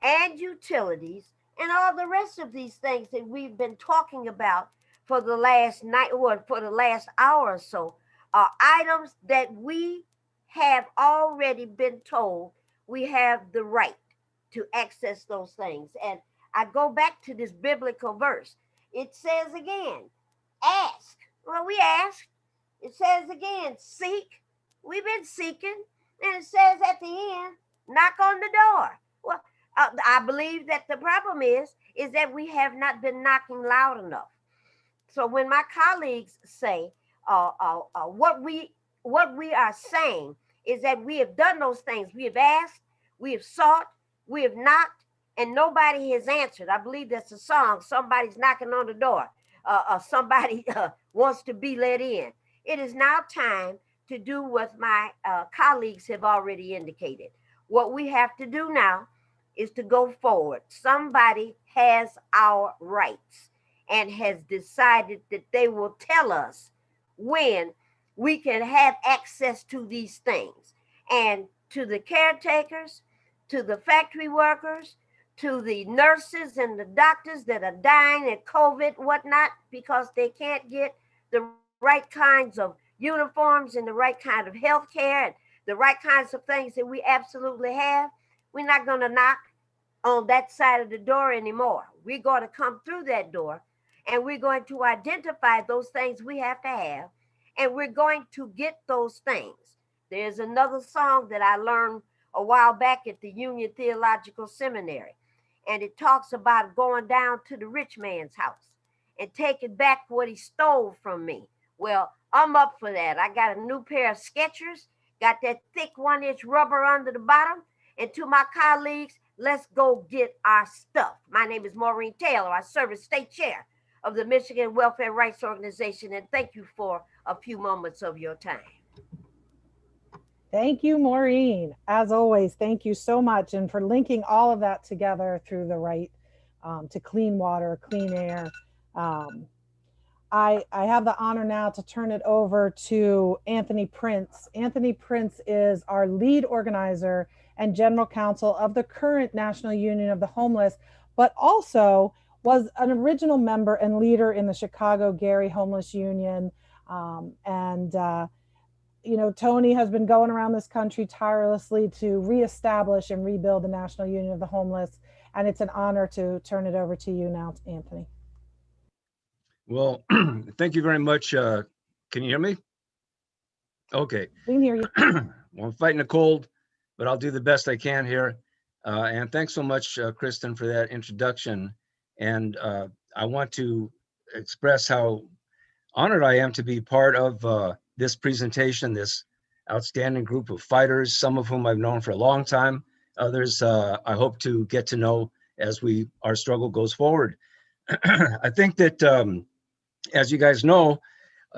and utilities and all the rest of these things that we've been talking about for the last night or for the last hour or so are items that we have already been told we have the right to access those things. And I go back to this biblical verse. It says again, ask. Well, we ask. It says again, seek. We've been seeking. And it says at the end, knock on the door. Well, I believe that the problem is that we have not been knocking loud enough. So when my colleagues say what we are saying is that we have done those things. We have asked, we have sought, we have knocked, and nobody has answered. I believe that's a song. Somebody's knocking on the door. Somebody wants to be let in. It is now time to do what my colleagues have already indicated. What we have to do now is to go forward. Somebody has our rights and has decided that they will tell us when we can have access to these things. And to the caretakers, to the factory workers, to the nurses and the doctors that are dying at COVID, whatnot, because they can't get the right kinds of uniforms and the right kind of health care and the right kinds of things that we absolutely have, we're not going to knock on that side of the door anymore. We're going to come through that door and we're going to identify those things we have to have, and we're going to get those things. There's another song that I learned a while back at the Union Theological Seminary, and it talks about going down to the rich man's house and taking back what he stole from me. Well, I'm up for that. I got a new pair of Skechers, got that thick 1-inch rubber under the bottom. And to my colleagues, let's go get our stuff. My name is Maureen Taylor. I serve as state chair of the Michigan Welfare Rights Organization. And thank you for a few moments of your time. Thank you, Maureen. As always, thank you so much. And for linking all of that together through the right to clean water, clean air. I have the honor now to turn it over to Anthony Prince. Anthony Prince is our lead organizer and general counsel of the current National Union of the Homeless, but also was an original member and leader in the Chicago Gary Homeless Union. You know, Tony has been going around this country tirelessly to reestablish and rebuild the National Union of the Homeless. And it's an honor to turn it over to you now, Anthony. Well, thank you very much. Can you hear me? Okay. We can hear you. Well, I'm fighting a cold, but I'll do the best I can here. And thanks so much, Kristen, for that introduction. And I want to express how honored I am to be part of this presentation, this outstanding group of fighters, some of whom I've known for a long time. Others I hope to get to know as our struggle goes forward. I think that, as you guys know,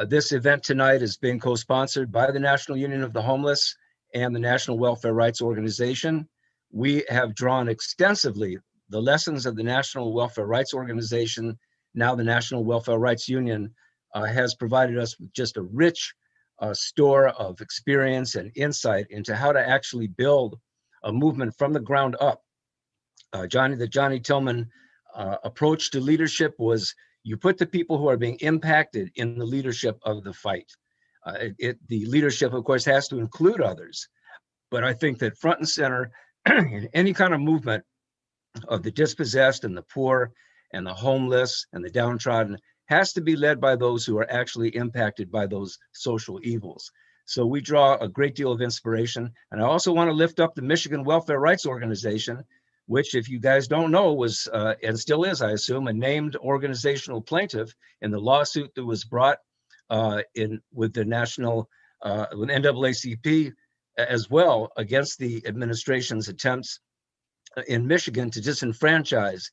this event tonight is being co-sponsored by the National Union of the Homeless and the National Welfare Rights Organization, we have drawn extensively the lessons of the National Welfare Rights Organization. Now the National Welfare Rights Union has provided us with just a rich store of experience and insight into how to actually build a movement from the ground up. The Johnny Tillman approach to leadership was, you put the people who are being impacted in the leadership of the fight. The leadership, of course, has to include others, but I think that front and center in any kind of movement of the dispossessed and the poor and the homeless and the downtrodden has to be led by those who are actually impacted by those social evils. So we draw a great deal of inspiration. And I also want to lift up the Michigan Welfare Rights Organization, which, if you guys don't know, was and still is, I assume, a named organizational plaintiff in the lawsuit that was brought with the national, with NAACP as well, against the administration's attempts in Michigan to disenfranchise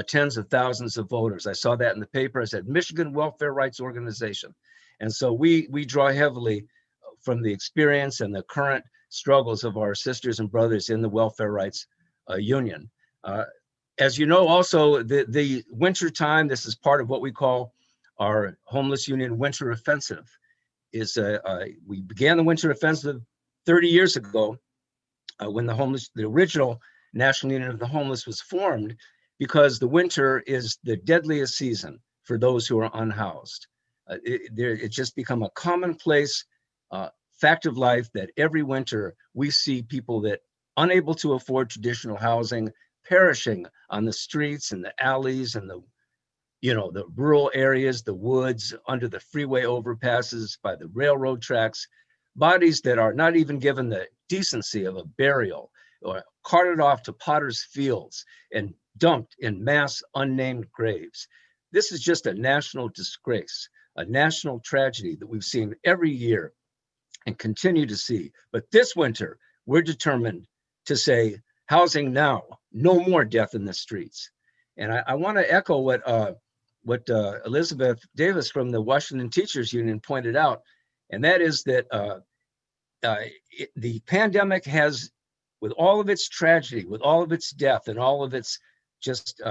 tens of thousands of voters. I saw that in the paper. I said Michigan Welfare Rights Organization. And so we draw heavily from the experience and the current struggles of our sisters and brothers in the Welfare Rights Union. As you know, also the winter time, this is part of what we call our Homeless Union Winter Offensive. We began the Winter Offensive 30 years ago when the original National Union of the Homeless was formed, because the winter is the deadliest season for those who are unhoused. It's just become a commonplace fact of life that every winter we see people that unable to afford traditional housing perishing on the streets and the alleys and the rural areas, the woods, under the freeway overpasses, by the railroad tracks, bodies that are not even given the decency of a burial, or carted off to potter's fields and dumped in mass unnamed graves. This is just a national disgrace, a national tragedy that we've seen every year and continue to see. But this winter, we're determined to say, housing now, no more death in the streets. And I want to echo what Elizabeth Davis from the Washington Teachers Union pointed out, and that is that the pandemic has, with all of its tragedy, with all of its death and all of its just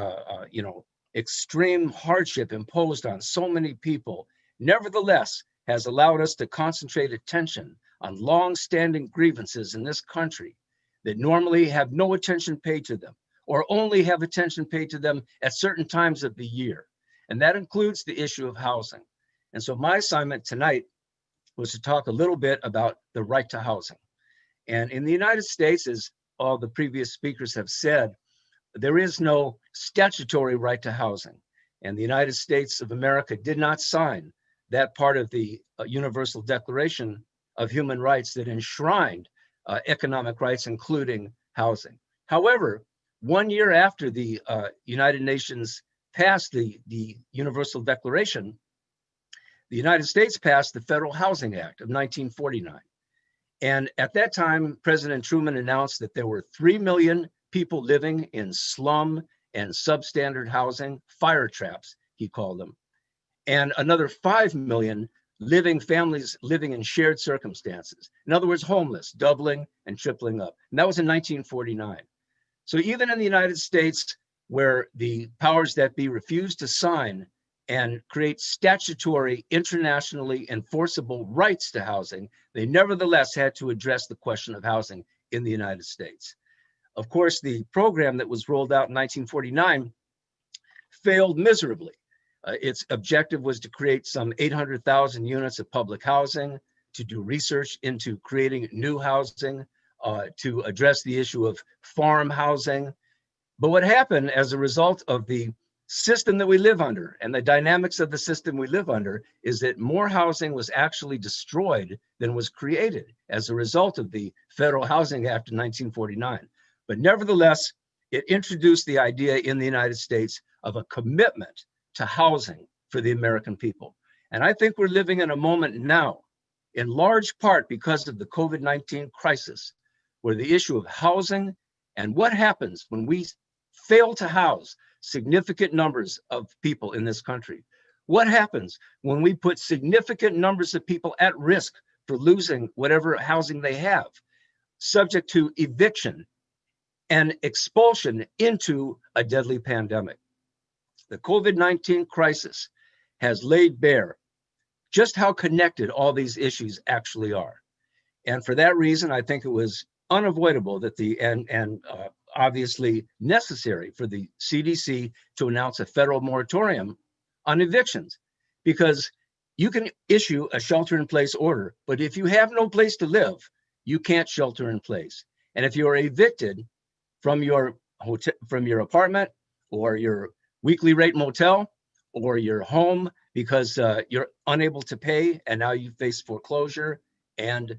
extreme hardship imposed on so many people, nevertheless has allowed us to concentrate attention on long-standing grievances in this country that normally have no attention paid to them, or only have attention paid to them at certain times of the year. And that includes the issue of housing. And so my assignment tonight was to talk a little bit about the right to housing. And in the United States, as all the previous speakers have said, there is no statutory right to housing. And the United States of America did not sign that part of the Universal Declaration of Human Rights that enshrined economic rights, including housing. However, 1 year after the United Nations passed the Universal Declaration, the United States passed the Federal Housing Act of 1949. And at that time, President Truman announced that there were 3 million people living in slum and substandard housing, fire traps, he called them, and another 5 million families living in shared circumstances. In other words, homeless, doubling and tripling up. And that was in 1949. So even in the United States, where the powers that be refused to sign and create statutory, internationally enforceable rights to housing, they nevertheless had to address the question of housing in the United States. Of course, the program that was rolled out in 1949 failed miserably. Its objective was to create some 800,000 units of public housing, to do research into creating new housing, to address the issue of farm housing. But what happened as a result of the system that we live under and the dynamics of the system we live under is that more housing was actually destroyed than was created as a result of the Federal Housing Act of 1949. But nevertheless, it introduced the idea in the United States of a commitment to housing for the American people. And I think we're living in a moment now, in large part because of the COVID-19 crisis, where the issue of housing and what happens when we fail to house significant numbers of people in this country. What happens when we put significant numbers of people at risk for losing whatever housing they have? subject to eviction and expulsion into a deadly pandemic. The COVID-19 crisis has laid bare just how connected all these issues actually are. And for that reason, I think it was unavoidable that obviously necessary for the CDC to announce a federal moratorium on evictions, because you can issue a shelter-in-place order, but if you have no place to live, you can't shelter in place. And if you are evicted from your hotel, from your apartment or your weekly rate motel or your home because you're unable to pay and now you face foreclosure and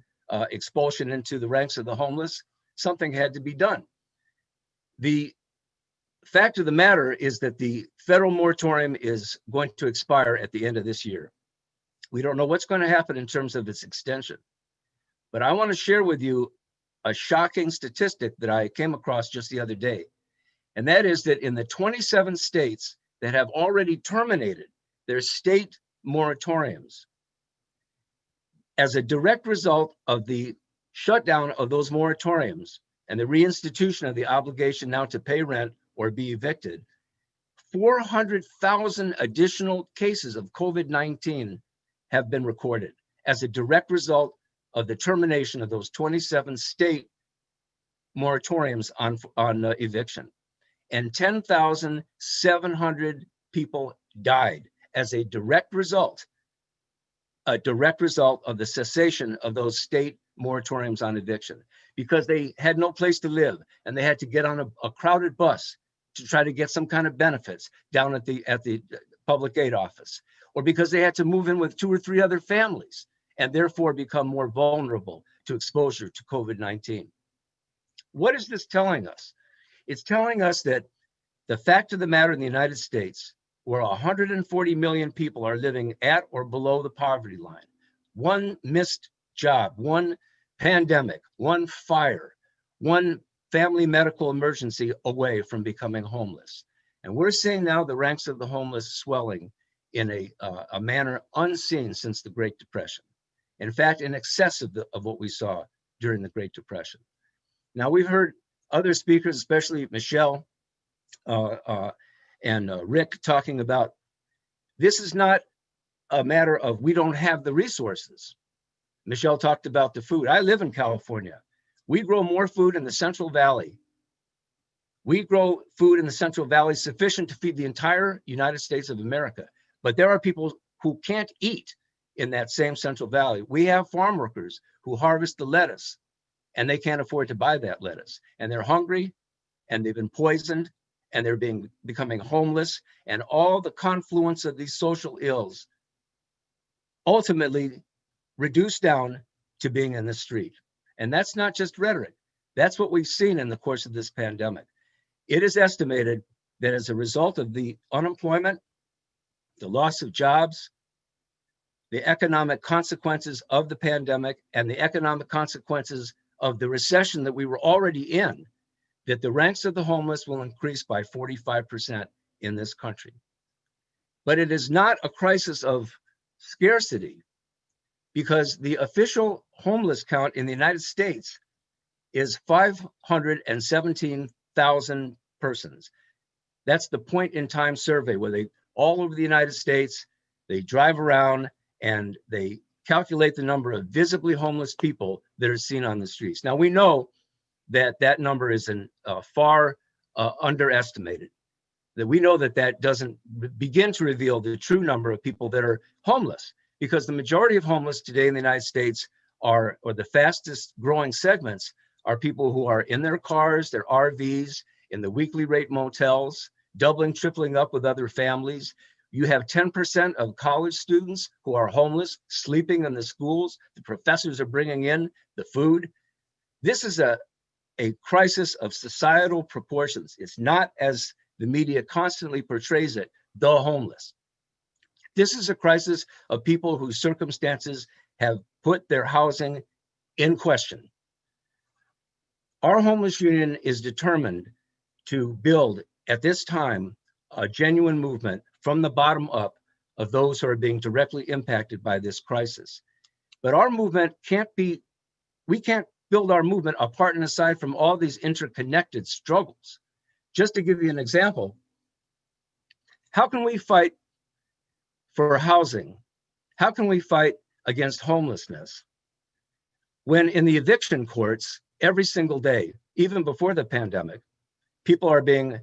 expulsion into the ranks of the homeless, something had to be done. The fact of the matter is that the federal moratorium is going to expire at the end of this year. We don't know what's going to happen in terms of its extension, but I want to share with you a shocking statistic that I came across just the other day. And that is that in the 27 states that have already terminated their state moratoriums, as a direct result of the shutdown of those moratoriums and the reinstitution of the obligation now to pay rent or be evicted, 400,000 additional cases of COVID-19 have been recorded as a direct result of the termination of those 27 state moratoriums on eviction. And 10,700 people died as a direct result of the cessation of those state moratoriums on eviction, because they had no place to live and they had to get on a crowded bus to try to get some kind of benefits down at the public aid office, or because they had to move in with 2 or 3 other families and therefore become more vulnerable to exposure to COVID-19. What is this telling us? It's telling us that the fact of the matter in the United States, where 140 million people are living at or below the poverty line, one missed job, one pandemic, one fire, one family medical emergency away from becoming homeless. And we're seeing now the ranks of the homeless swelling in a manner unseen since the Great Depression. In fact, in excess of what we saw during the Great Depression. Now, we've heard other speakers, especially Michelle and Rick, talking about this is not a matter of we don't have the resources. Michelle talked about the food. I live in California. We grow more food in the Central Valley. We grow food in the Central Valley sufficient to feed the entire United States of America. But there are people who can't eat in that same Central Valley. We have farm workers who harvest the lettuce and they can't afford to buy that lettuce. And they're hungry and they've been poisoned and they're becoming homeless, and all the confluence of these social ills ultimately reduce down to being in the street. And that's not just rhetoric. That's what we've seen in the course of this pandemic. It is estimated that as a result of the unemployment, the loss of jobs, the economic consequences of the pandemic, and the economic consequences of the recession that we were already in, that the ranks of the homeless will increase by 45% in this country. But it is not a crisis of scarcity, because the official homeless count in the United States is 517,000 persons. That's the point in time survey where they, all over the United States, they drive around and they calculate the number of visibly homeless people that are seen on the streets. Now, we know that that number is far underestimated. That we know that that doesn't begin to reveal the true number of people that are homeless, because the majority of homeless today in the United States are, or the fastest growing segments, are people who are in their cars, their RVs, in the weekly rate motels, doubling, tripling up with other families. You have 10% of college students who are homeless, sleeping in the schools. The professors are bringing in the food. This is a crisis of societal proportions. It's not, as the media constantly portrays it, the homeless. This is a crisis of people whose circumstances have put their housing in question. Our homeless union is determined to build, at this time, a genuine movement from the bottom up of those who are being directly impacted by this crisis. But our movement can't be, we can't build our movement apart and aside from all these interconnected struggles? Just to give you an example, how can we fight for housing? How can we fight against homelessness when in the eviction courts every single day, even before the pandemic, people are being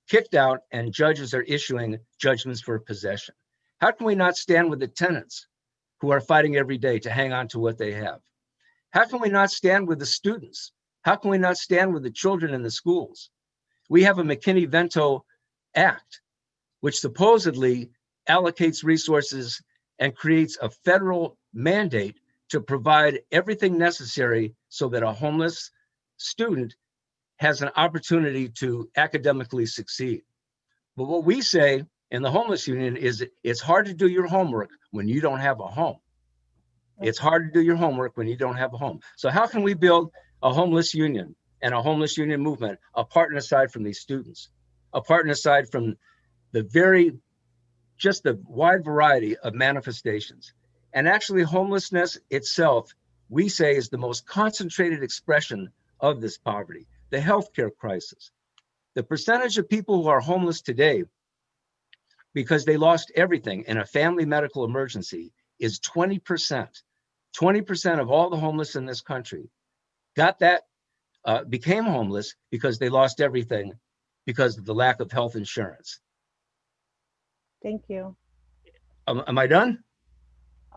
kicked out and judges are issuing judgments for possession? How can we not stand with the tenants who are fighting every day to hang on to what they have? How can we not stand with the students? How can we not stand with the children in the schools? We have a McKinney-Vento Act, which supposedly allocates resources and creates a federal mandate to provide everything necessary so that a homeless student has an opportunity to academically succeed. But what we say in the homeless union is it's hard to do your homework when you don't have a home. It's hard to do your homework when you don't have a home. So how can we build a homeless union and a homeless union movement apart and aside from these students, apart and aside from just the wide variety of manifestations? And actually homelessness itself, we say, is the most concentrated expression of this poverty. The healthcare crisis, the percentage of people who are homeless today because they lost everything in a family medical emergency is 20%. 20% of all the homeless in this country became homeless because they lost everything because of the lack of health insurance. Thank you. Am I done?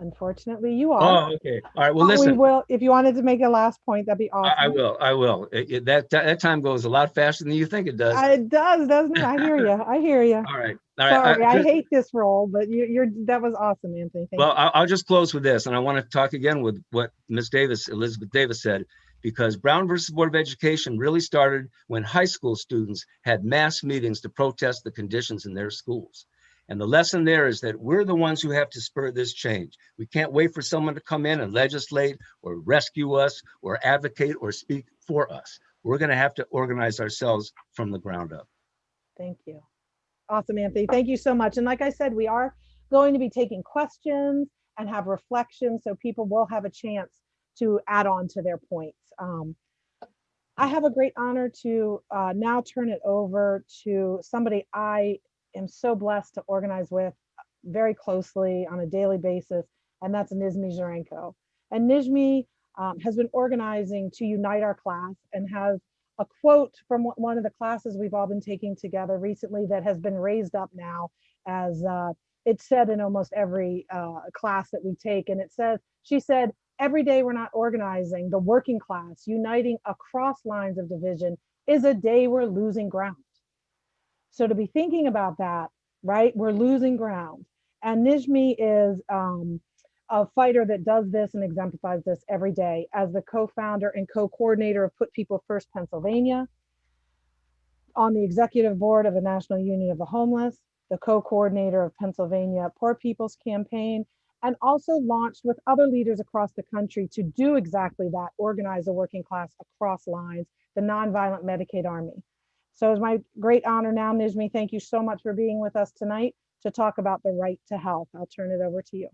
Unfortunately, you are. Oh, okay. All right. Well, listen. We will, if you wanted to make a last point, that'd be awesome. I will. That time goes a lot faster than you think it does. It does, doesn't it? I hear you. I hear you. All right. Sorry, I hate this role, but that was awesome, Anthony. Thank you. I'll just close with this, and I want to talk again with what Elizabeth Davis said, because Brown versus Board of Education really started when high school students had mass meetings to protest the conditions in their schools. And the lesson there is that we're the ones who have to spur this change. We can't wait for someone to come in and legislate or rescue us or advocate or speak for us. We're going to have to organize ourselves from the ground up. Thank you. Awesome, Anthony. Thank you so much. And like I said, we are going to be taking questions and have reflections, so people will have a chance to add on to their points. I have a great honor to now turn it over to somebody I am so blessed to organize with very closely on a daily basis, and that's Nizmi Zarenko. And Nizmi has been organizing to unite our class and has a quote from one of the classes we've all been taking together recently that has been raised up now as it's said in almost every class that we take. And she said, every day we're not organizing the working class, uniting across lines of division is a day we're losing ground. So to be thinking about that, right? We're losing ground. And Nizmi is a fighter that does this and exemplifies this every day as the co-founder and co-coordinator of Put People First Pennsylvania, on the executive board of the National Union of the Homeless, the co-coordinator of Pennsylvania Poor People's Campaign, and also launched with other leaders across the country to do exactly that, organize the working class across lines, the Nonviolent Medicaid Army. So it's my great honor now, Nizmi, thank you so much for being with us tonight to talk about the right to health. I'll turn it over to you.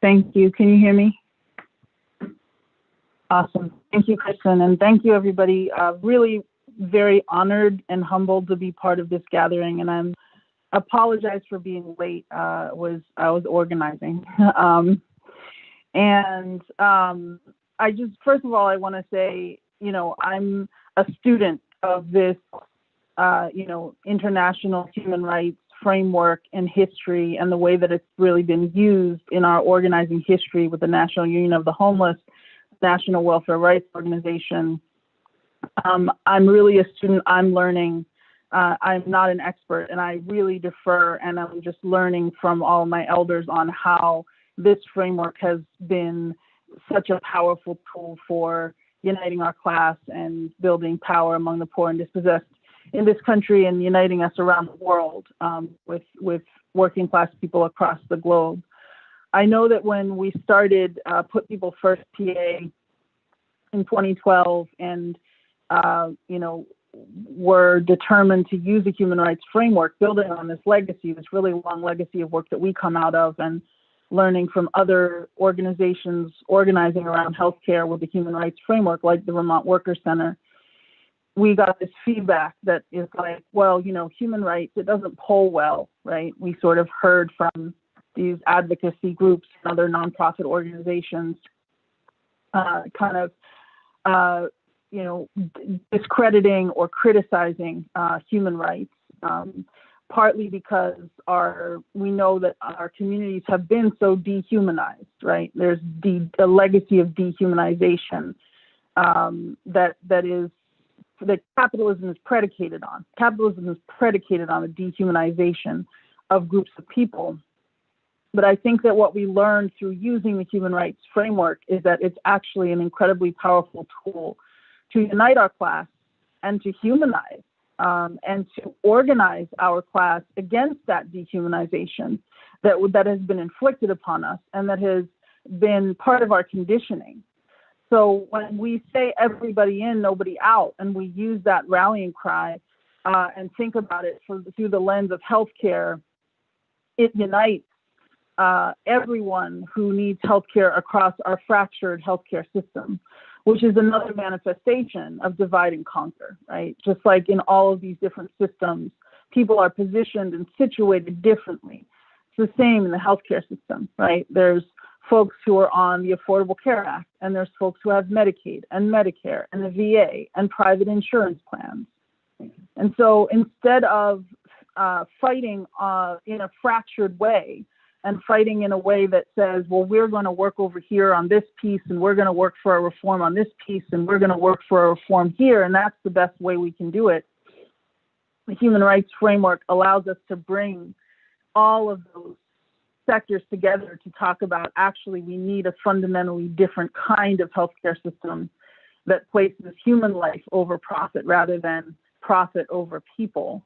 Thank you. Can you hear me? Awesome. Thank you, Kristen, and thank you, everybody. Really very honored and humbled to be part of this gathering, and I'm apologize for being late. I was organizing. I just, first of all, I want to say, I'm a student of this, international human rights framework and history and the way that it's really been used in our organizing history with the National Union of the Homeless, National Welfare Rights Organization. I'm really a student. I'm learning. I'm not an expert, and I really defer, and I'm just learning from all my elders on how this framework has been such a powerful tool for uniting our class and building power among the poor and dispossessed in this country and uniting us around the world with working class people across the globe. I know that when we started Put People First PA in 2012, and were determined to use a human rights framework, building on this legacy, this really long legacy of work that we come out of, and learning from other organizations organizing around healthcare with the human rights framework, like the Vermont Worker Center. We got this feedback that is like, well, you know, human rights, it doesn't poll well, right? We sort of heard from these advocacy groups and other nonprofit organizations you know, discrediting or criticizing human rights, partly because we know that our communities have been so dehumanized, right? There's a legacy of dehumanization that capitalism is predicated on. Capitalism is predicated on the dehumanization of groups of people. But I think that what we learned through using the human rights framework is that it's actually an incredibly powerful tool to unite our class and to humanize and to organize our class against that dehumanization that has been inflicted upon us and that has been part of our conditioning. So when we say everybody in, nobody out, and we use that rallying cry and think about it through the lens of healthcare, it unites everyone who needs healthcare across our fractured healthcare system, which is another manifestation of divide and conquer, right? Just like in all of these different systems, people are positioned and situated differently. It's the same in the healthcare system, right? There's folks who are on the Affordable Care Act, and there's folks who have Medicaid and Medicare and the VA and private insurance plans. And so instead of fighting in a fractured way, and fighting in a way that says, well, we're going to work over here on this piece, and we're going to work for a reform on this piece, and we're going to work for a reform here, and that's the best way we can do it. The human rights framework allows us to bring all of those sectors together to talk about, actually, we need a fundamentally different kind of healthcare system that places human life over profit rather than profit over people,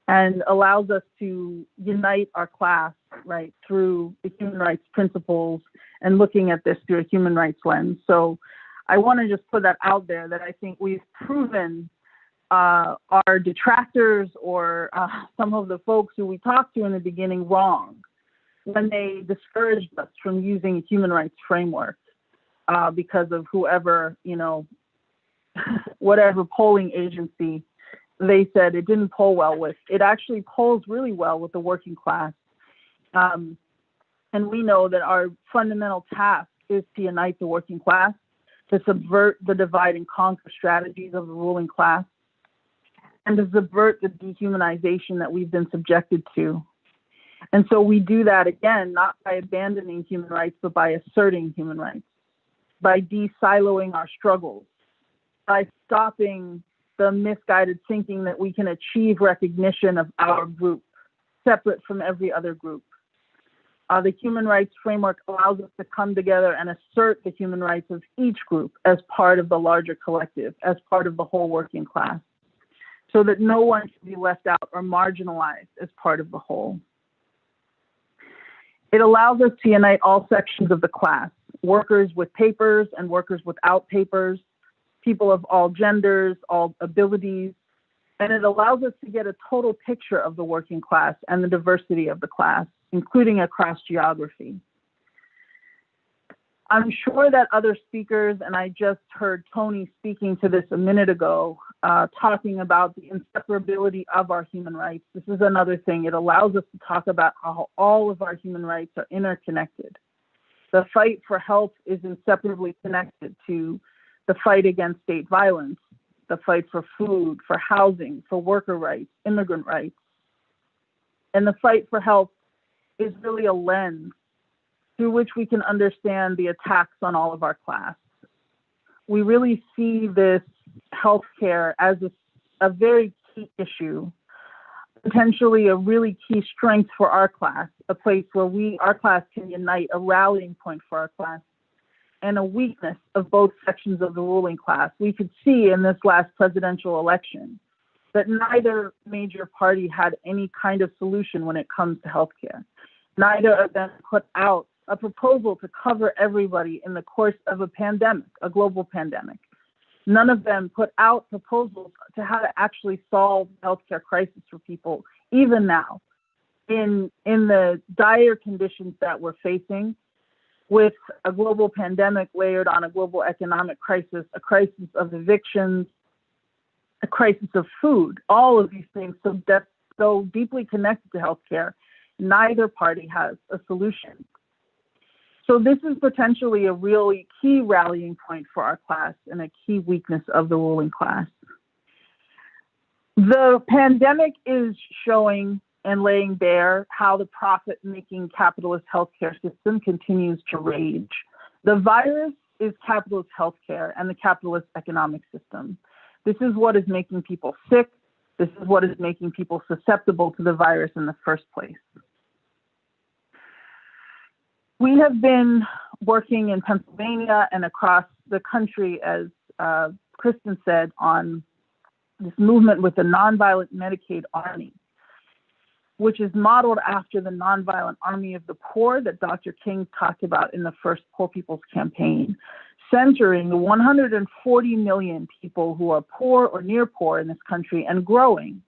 and allows us to unite our class, right, through the human rights principles and looking at this through a human rights lens. So I want to just put that out there, that I think we've proven our detractors or some of the folks who we talked to in the beginning wrong when they discouraged us from using a human rights framework because of whoever, you know, whatever polling agency they said it didn't poll well with. It actually polls really well with the working class. And we know that our fundamental task is to unite the working class, to subvert the divide and conquer strategies of the ruling class, and to subvert the dehumanization that we've been subjected to. And so we do that, again, not by abandoning human rights, but by asserting human rights, by de-siloing our struggles, by stopping the misguided thinking that we can achieve recognition of our group separate from every other group. The human rights framework allows us to come together and assert the human rights of each group as part of the larger collective, as part of the whole working class, so that no one can be left out or marginalized as part of the whole. It allows us to unite all sections of the class, workers with papers and workers without papers, people of all genders, all abilities, and it allows us to get a total picture of the working class and the diversity of the class, including across geography. I'm sure that other speakers, and I just heard Tony speaking to this a minute ago, talking about the inseparability of our human rights. This is another thing. It allows us to talk about how all of our human rights are interconnected. The fight for health is inseparably connected to the fight against state violence, the fight for food, for housing, for worker rights, immigrant rights. And the fight for health is really a lens through which we can understand the attacks on all of our class. We really see this healthcare as a very key issue, potentially a really key strength for our class, a place where our class can unite, a rallying point for our class, and a weakness of both sections of the ruling class. We could see in this last presidential election that neither major party had any kind of solution when it comes to healthcare. Neither of them put out a proposal to cover everybody in the course of a pandemic, a global pandemic. None of them put out proposals to how to actually solve the healthcare crisis for people, even now, in the dire conditions that we're facing, with a global pandemic layered on a global economic crisis, a crisis of evictions, a crisis of food, all of these things so deeply connected to healthcare. Neither party has a solution. So this is potentially a really key rallying point for our class and a key weakness of the ruling class. The pandemic is showing and laying bare how the profit-making capitalist healthcare system continues to rage. The virus is capitalist healthcare and the capitalist economic system. This is what is making people sick. This is what is making people susceptible to the virus in the first place. We have been working in Pennsylvania and across the country, as Kristen said, on this movement with the Nonviolent Medicaid Army, which is modeled after the Nonviolent Army of the Poor that Dr. King talked about in the first Poor People's Campaign, centering the 140 million people who are poor or near poor in this country and growing,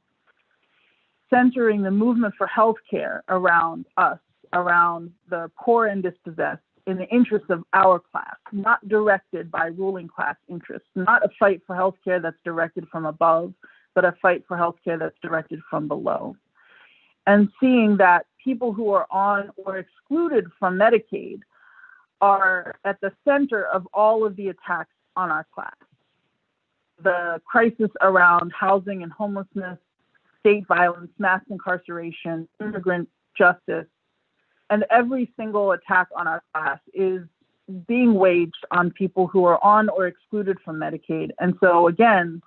centering the movement for healthcare around us, around the poor and dispossessed, in the interests of our class, not directed by ruling class interests, not a fight for healthcare that's directed from above, but a fight for healthcare that's directed from below. And seeing that people who are on or excluded from Medicaid are at the center of all of the attacks on our class. The crisis around housing and homelessness, state violence, mass incarceration, immigrant justice, and every single attack on our class is being waged on people who are on or excluded from Medicaid. And so again,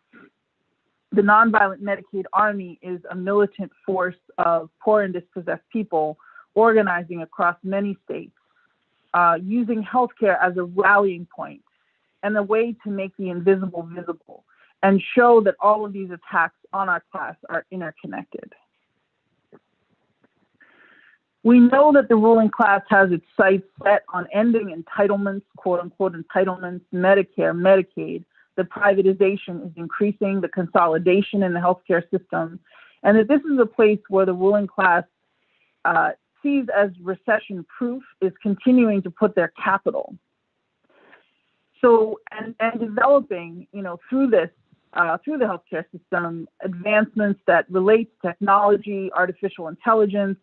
the Nonviolent Medicaid Army is a militant force of poor and dispossessed people organizing across many states, using healthcare as a rallying point and a way to make the invisible visible and show that all of these attacks on our class are interconnected. We know that the ruling class has its sights set on ending entitlements, quote unquote entitlements, Medicare, Medicaid. The privatization is increasing, the consolidation in the healthcare system, and that this is a place where the ruling class sees as recession-proof, is continuing to put their capital. So, and developing, through this, through the healthcare system, advancements that relate to technology, artificial intelligence,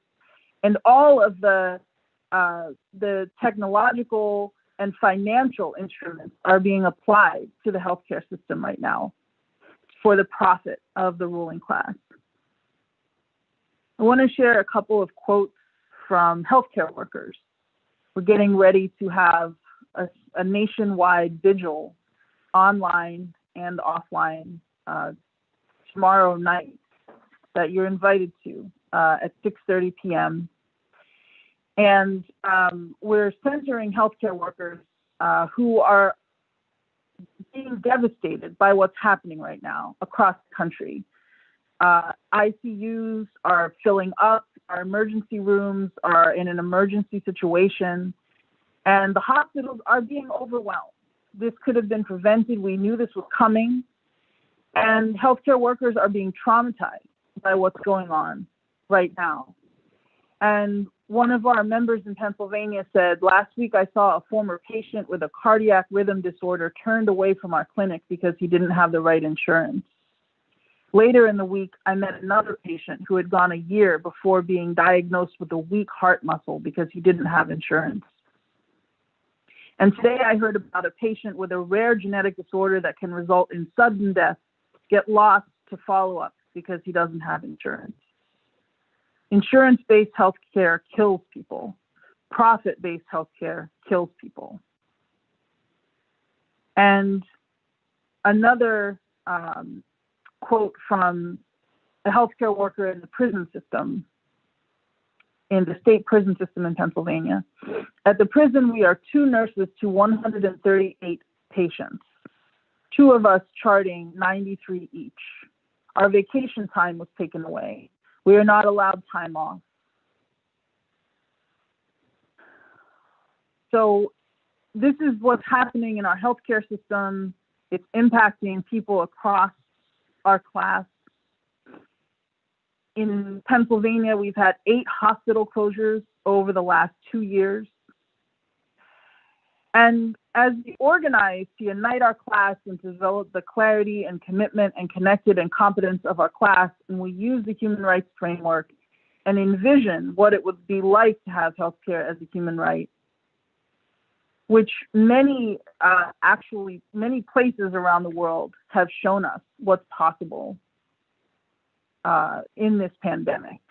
and all of the technological and financial instruments are being applied to the healthcare system right now for the profit of the ruling class. I want to share a couple of quotes from healthcare workers. We're getting ready to have a nationwide vigil, online and offline, tomorrow night that you're invited to at 6:30 p.m. And we're centering healthcare workers who are being devastated by what's happening right now across the country. ICUs are filling up, our emergency rooms are in an emergency situation, and the hospitals are being overwhelmed. This could have been prevented. We knew this was coming, and healthcare workers are being traumatized by what's going on right now. And one of our members in Pennsylvania said, last week I saw a former patient with a cardiac rhythm disorder turned away from our clinic because he didn't have the right insurance. Later in the week, I met another patient who had gone a year before being diagnosed with a weak heart muscle because he didn't have insurance. And today I heard about a patient with a rare genetic disorder that can result in sudden death, get lost to follow-up because he doesn't have insurance. Insurance-based healthcare kills people. Profit-based healthcare kills people. And another quote from a healthcare worker in the prison system, in the state prison system in Pennsylvania. At the prison, we are 2 nurses to 138 patients, 2 of us charting 93 each. Our vacation time was taken away. We are not allowed time off. So this is what's happening in our healthcare system. It's impacting people across our class. In Pennsylvania, we've had 8 hospital closures over the last 2 years. And as we organize to unite our class and to develop the clarity and commitment and connected and competence of our class, and we use the human rights framework and envision what it would be like to have healthcare as a human right, which many places around the world have shown us what's possible in this pandemic.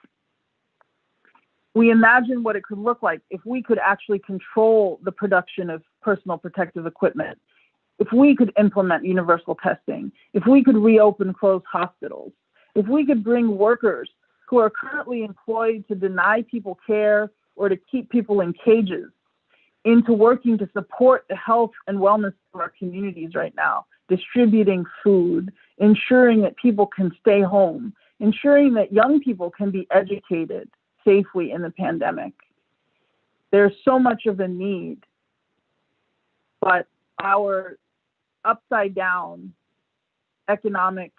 We imagine what it could look like if we could actually control the production of personal protective equipment, if we could implement universal testing, if we could reopen closed hospitals, if we could bring workers who are currently employed to deny people care or to keep people in cages into working to support the health and wellness of our communities right now, distributing food, ensuring that people can stay home, ensuring that young people can be educated safely in the pandemic. There's so much of a need, but our upside down economic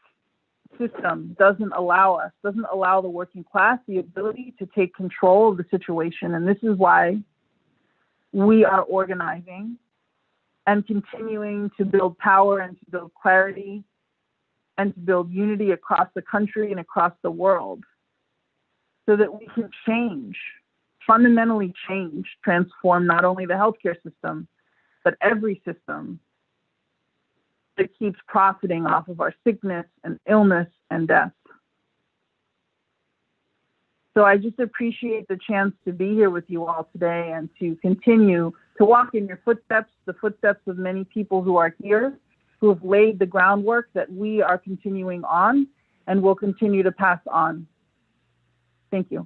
system doesn't allow the working class the ability to take control of the situation. And this is why we are organizing and continuing to build power and to build clarity and to build unity across the country and across the world so that we can change, fundamentally change, transform not only the healthcare system, but every system that keeps profiting off of our sickness and illness and death. So I just appreciate the chance to be here with you all today and to continue to walk in your footsteps, the footsteps of many people who are here, who have laid the groundwork that we are continuing on and will continue to pass on. Thank you.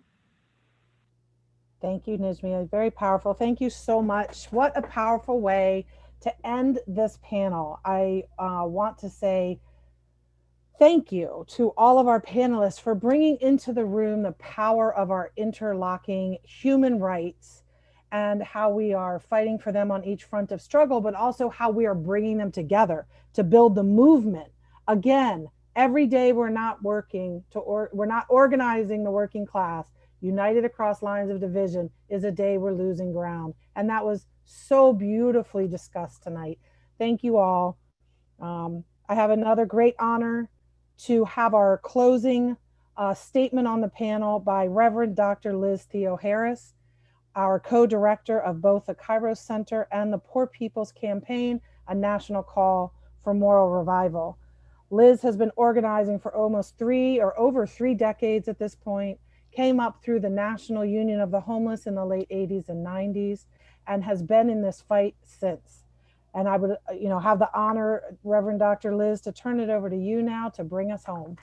Thank you, Nijmia. Very powerful. Thank you so much. What a powerful way to end this panel. I want to say thank you to all of our panelists for bringing into the room the power of our interlocking human rights and how we are fighting for them on each front of struggle, but also how we are bringing them together to build the movement. Again, every day we're not organizing the working class, united across lines of division, is a day we're losing ground. And that was so beautifully discussed tonight. Thank you all. I have another great honor to have our closing statement on the panel by Reverend Dr. Liz Theoharis, our co-director of both the Kairos Center and the Poor People's Campaign, a national call for moral revival. Liz has been organizing for over 3 decades at this point, came up through the National Union of the Homeless in the late 80s and 90s, and has been in this fight since. And I would, have the honor, Reverend Dr. Liz, to turn it over to you now to bring us home.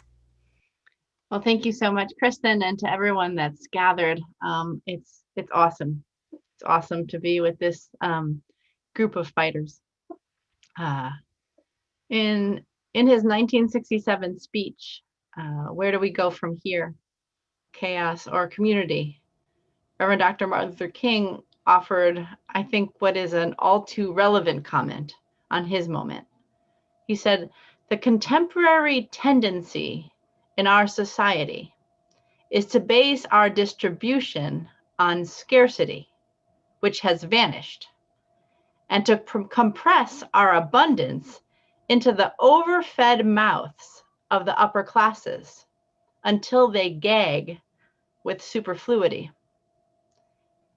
Well, thank you so much, Kristen, and to everyone that's gathered. It's awesome. It's awesome to be with this group of fighters. In his 1967 speech, Where Do We Go From Here? Chaos or Community? Reverend Dr. Martin Luther King offered, I think, what is an all too relevant comment on his moment. He said, the contemporary tendency in our society is to base our distribution on scarcity, which has vanished, and to compress our abundance into the overfed mouths of the upper classes until they gag with superfluity.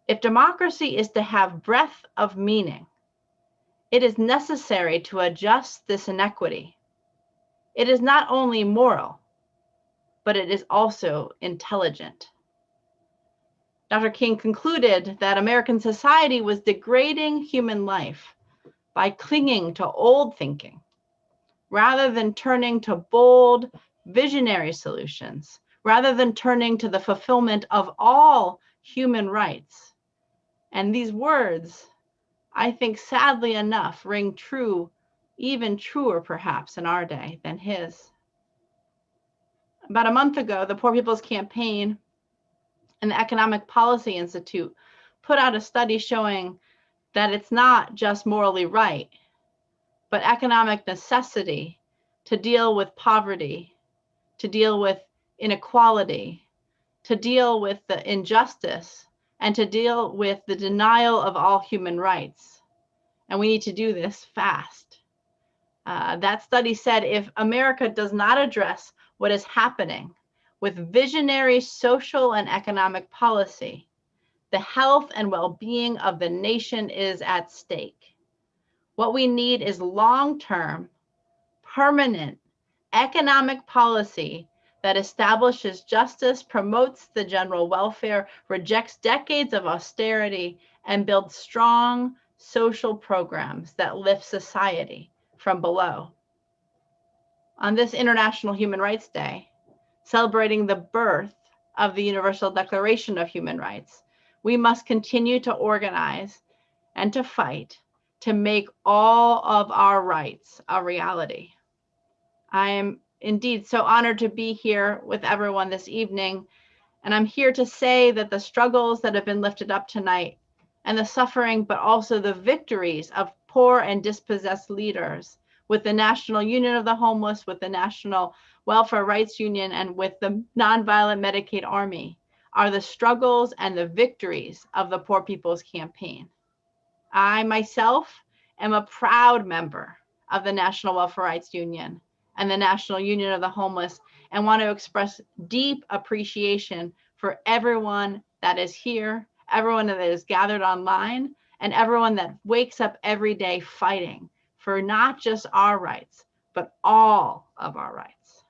If democracy is to have breadth of meaning, it is necessary to adjust this inequity. It is not only moral, but it is also intelligent. Dr. King concluded that American society was degrading human life by clinging to old thinking, rather than turning to bold, visionary solutions, rather than turning to the fulfillment of all human rights. And these words, I think, sadly enough, ring true, even truer perhaps in our day than his. About a month ago, the Poor People's Campaign and the Economic Policy Institute put out a study showing that it's not just morally right, but economic necessity to deal with poverty, to deal with inequality, to deal with the injustice, and to deal with the denial of all human rights. And we need to do this fast. That study said if America does not address what is happening with visionary social and economic policy, the health and well-being of the nation is at stake. What we need is long-term, permanent economic policy that establishes justice, promotes the general welfare, rejects decades of austerity, and builds strong social programs that lift society from below. On this International Human Rights Day, celebrating the birth of the Universal Declaration of Human Rights, we must continue to organize and to fight to make all of our rights a reality. I am indeed so honored to be here with everyone this evening, and I'm here to say that the struggles that have been lifted up tonight and the suffering, but also the victories of poor and dispossessed leaders with the National Union of the Homeless, with the National Welfare Rights Union, and with the Nonviolent Medicaid Army are the struggles and the victories of the Poor People's Campaign. I myself am a proud member of the National Welfare Rights Union and the National Union of the Homeless, and want to express deep appreciation for everyone that is here, everyone that is gathered online, and everyone that wakes up every day fighting for not just our rights, but all of our rights.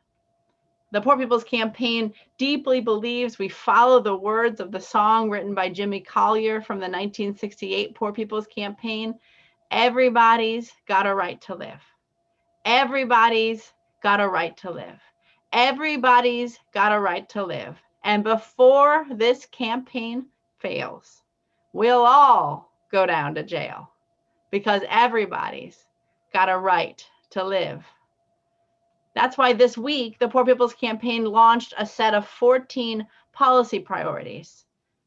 The Poor People's Campaign deeply believes we follow the words of the song written by Jimmy Collier from the 1968 Poor People's Campaign. Everybody's got a right to live. Everybody's got a right to live. Everybody's got a right to live. And before this campaign fails, we'll all go down to jail because everybody's got a right to live. That's why this week, the Poor People's Campaign launched a set of 14 policy priorities.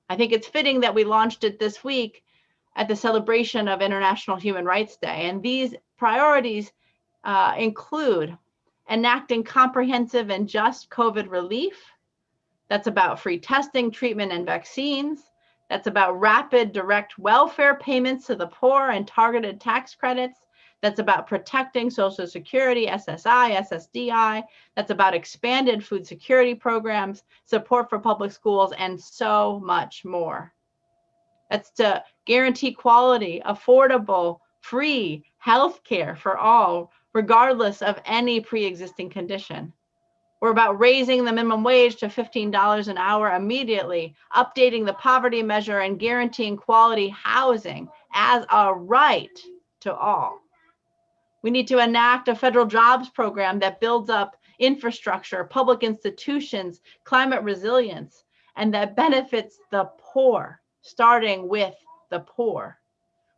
I think it's fitting that we launched it this week at the celebration of International Human Rights Day. And these priorities include enacting comprehensive and just COVID relief. That's about free testing, treatment, and vaccines. That's about rapid direct welfare payments to the poor and targeted tax credits. That's about protecting Social Security, SSI, SSDI. That's about expanded food security programs, support for public schools, and so much more. That's to guarantee quality, affordable, free health care for all, regardless of any pre-existing condition. We're about raising the minimum wage to $15 an hour immediately, updating the poverty measure, and guaranteeing quality housing as a right to all. We need to enact a federal jobs program that builds up infrastructure, public institutions, climate resilience, and that benefits the poor, starting with the poor.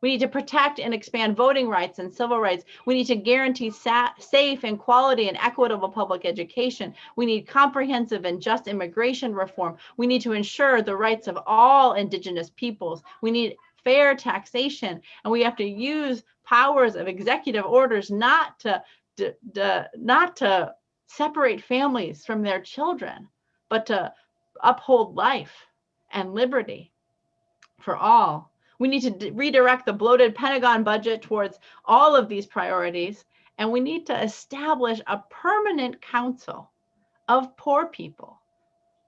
We need to protect and expand voting rights and civil rights. We need to guarantee safe and quality and equitable public education. We need comprehensive and just immigration reform. We need to ensure the rights of all Indigenous peoples. We need fair taxation, and we have to use powers of executive orders not to separate families from their children, but to uphold life and liberty for all. We need to redirect the bloated Pentagon budget towards all of these priorities, and we need to establish a permanent council of poor people,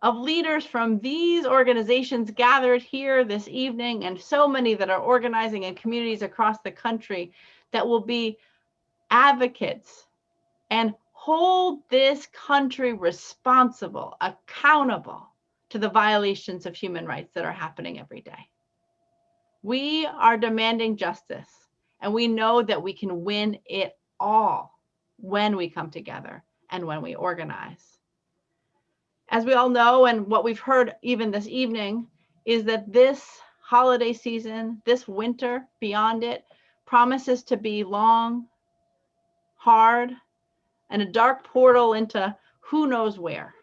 of leaders from these organizations gathered here this evening, and so many that are organizing in communities across the country, that will be advocates and hold this country responsible, accountable to the violations of human rights that are happening every day. We are demanding justice, and we know that we can win it all when we come together and when we organize. As we all know, and what we've heard even this evening, is that this holiday season, this winter, beyond it, promises to be long, hard, and a dark portal into who knows where.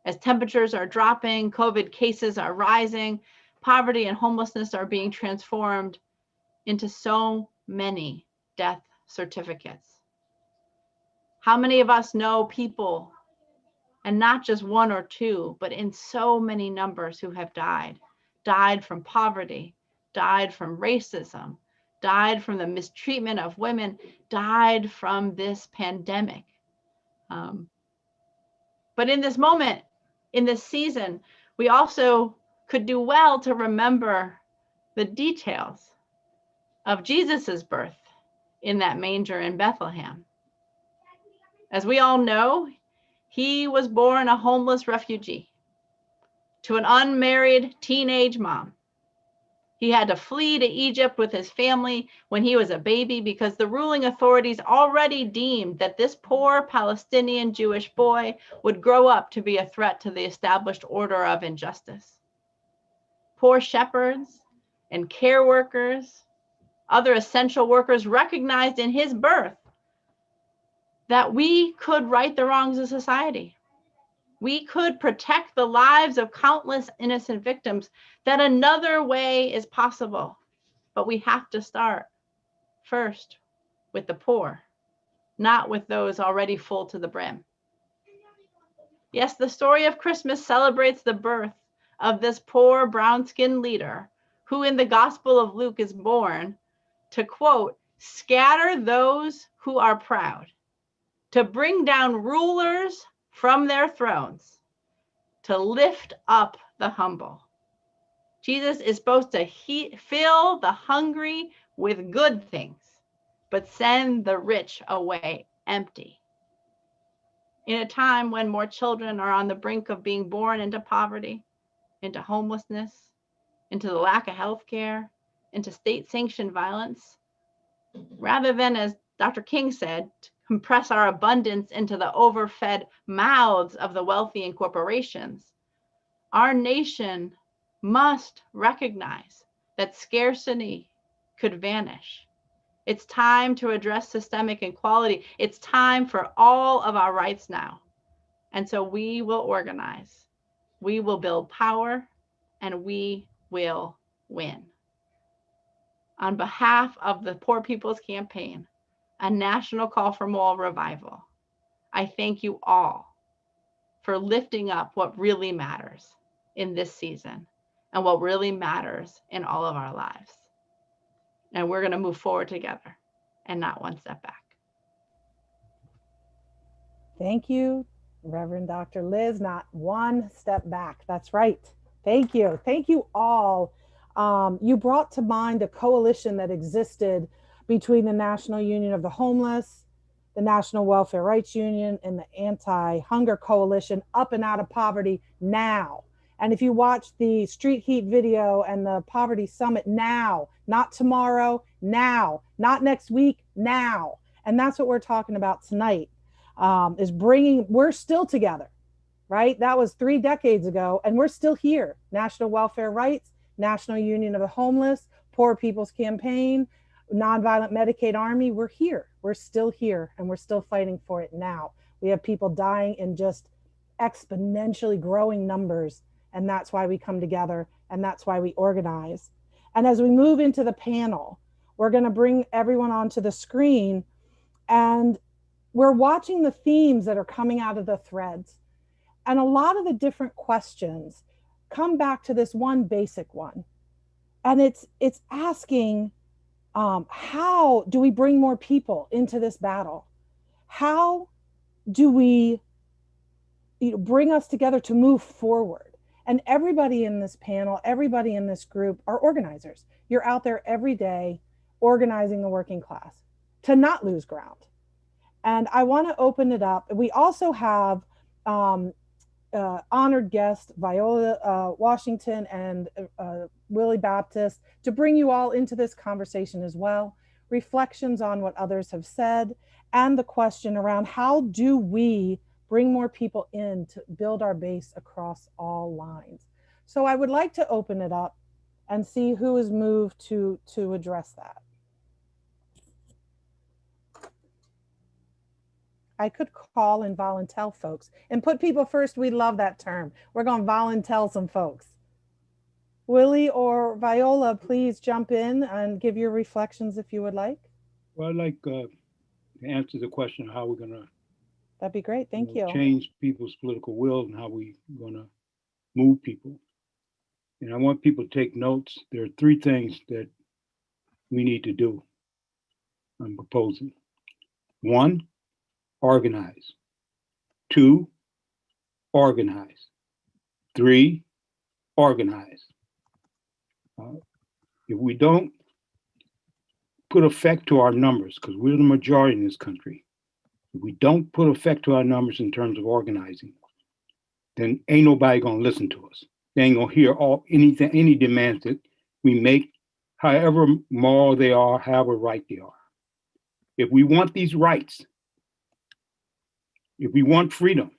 As temperatures are dropping, COVID cases are rising, poverty and homelessness are being transformed into so many death certificates? How many of us know people, and not just one or two, but in so many numbers, who have died from poverty, died from racism, died from the mistreatment of women, died from this pandemic? But in this moment, in this season, we also could do well to remember the details of Jesus's birth in that manger in Bethlehem. As we all know, he was born a homeless refugee to an unmarried teenage mom. He had to flee to Egypt with his family when he was a baby because the ruling authorities already deemed that this poor Palestinian Jewish boy would grow up to be a threat to the established order of injustice. Poor shepherds and care workers, other essential workers, recognized in his birth that we could right the wrongs of society. We could protect the lives of countless innocent victims, that another way is possible. But we have to start first with the poor, not with those already full to the brim. Yes, the story of Christmas celebrates the birth of this poor brown-skinned leader who in the Gospel of Luke is born to, quote, scatter those who are proud, to bring down rulers from their thrones, to lift up the humble. Jesus is supposed to fill the hungry with good things, but send the rich away empty. In a time when more children are on the brink of being born into poverty, into homelessness, into the lack of health care, into state-sanctioned violence, rather than, as Dr. King said, compress our abundance into the overfed mouths of the wealthy and corporations, our nation must recognize that scarcity could vanish. It's time to address systemic inequality. It's time for all of our rights now. And so we will organize, we will build power, and we will win. On behalf of the Poor People's Campaign, a national call for moral revival, I thank you all for lifting up what really matters in this season and what really matters in all of our lives. And we're going to move forward together and not one step back. Thank you, Reverend Dr. Liz. Not one step back. That's right. Thank you. Thank you all. You brought to mind a coalition that existed between the National Union of the Homeless, the National Welfare Rights Union, and the Anti-Hunger Coalition, Up and Out of Poverty Now. And if you watch the Street Heat video and the Poverty Summit now, not tomorrow, now, not next week, now. And that's what we're talking about tonight, is bringing, we're still together, right? That was 3 decades ago, and we're still here. National Welfare Rights, National Union of the Homeless, Poor People's Campaign, Nonviolent Medicaid Army, we're here. We're still here, and we're still fighting for it now. We have people dying in just exponentially growing numbers, and that's why we come together, and that's why we organize. And as we move into the panel, we're going to bring everyone onto the screen, and we're watching the themes that are coming out of the threads. And a lot of the different questions come back to this one basic one. And it's asking, how do we bring more people into this battle? How do we bring us together to move forward? And everybody in this panel, everybody in this group are organizers. You're out there every day organizing the working class to not lose ground. And I want to open it up. We also have honored guest Viola Washington and Willie Baptist to bring you all into this conversation as well. Reflections on what others have said, and the question around how do we bring more people in to build our base across all lines. So I would like to open it up and see who is moved to address that. I could call and volunteer folks and put people first. We love that term. We're going to volunteer some folks. Willie or Viola, please jump in and give your reflections if you would like. Well, I'd like to answer the question of how we're gonna That'd be great. Thank you. change people's political will and how we gonna move people. And I want people to take notes. There are three things that we need to do. I'm proposing. One, organize. Two, organize. Three, organize. If we don't put effect to our numbers, because we're the majority in this country, if we don't put effect to our numbers in terms of organizing, then ain't nobody gonna listen to us. They ain't gonna hear any demands that we make, however moral they are, however right they are. If we want these rights, if we want freedom,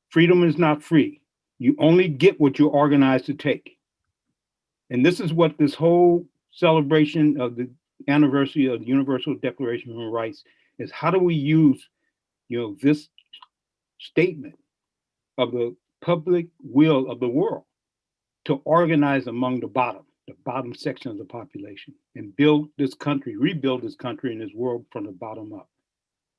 freedom is not free. You only get what you're organized to take. And this is what this whole celebration of the anniversary of the Universal Declaration of Human Rights is. How do we use, this statement of the public will of the world to organize among the bottom section of the population, and build this country, rebuild this country and this world from the bottom up.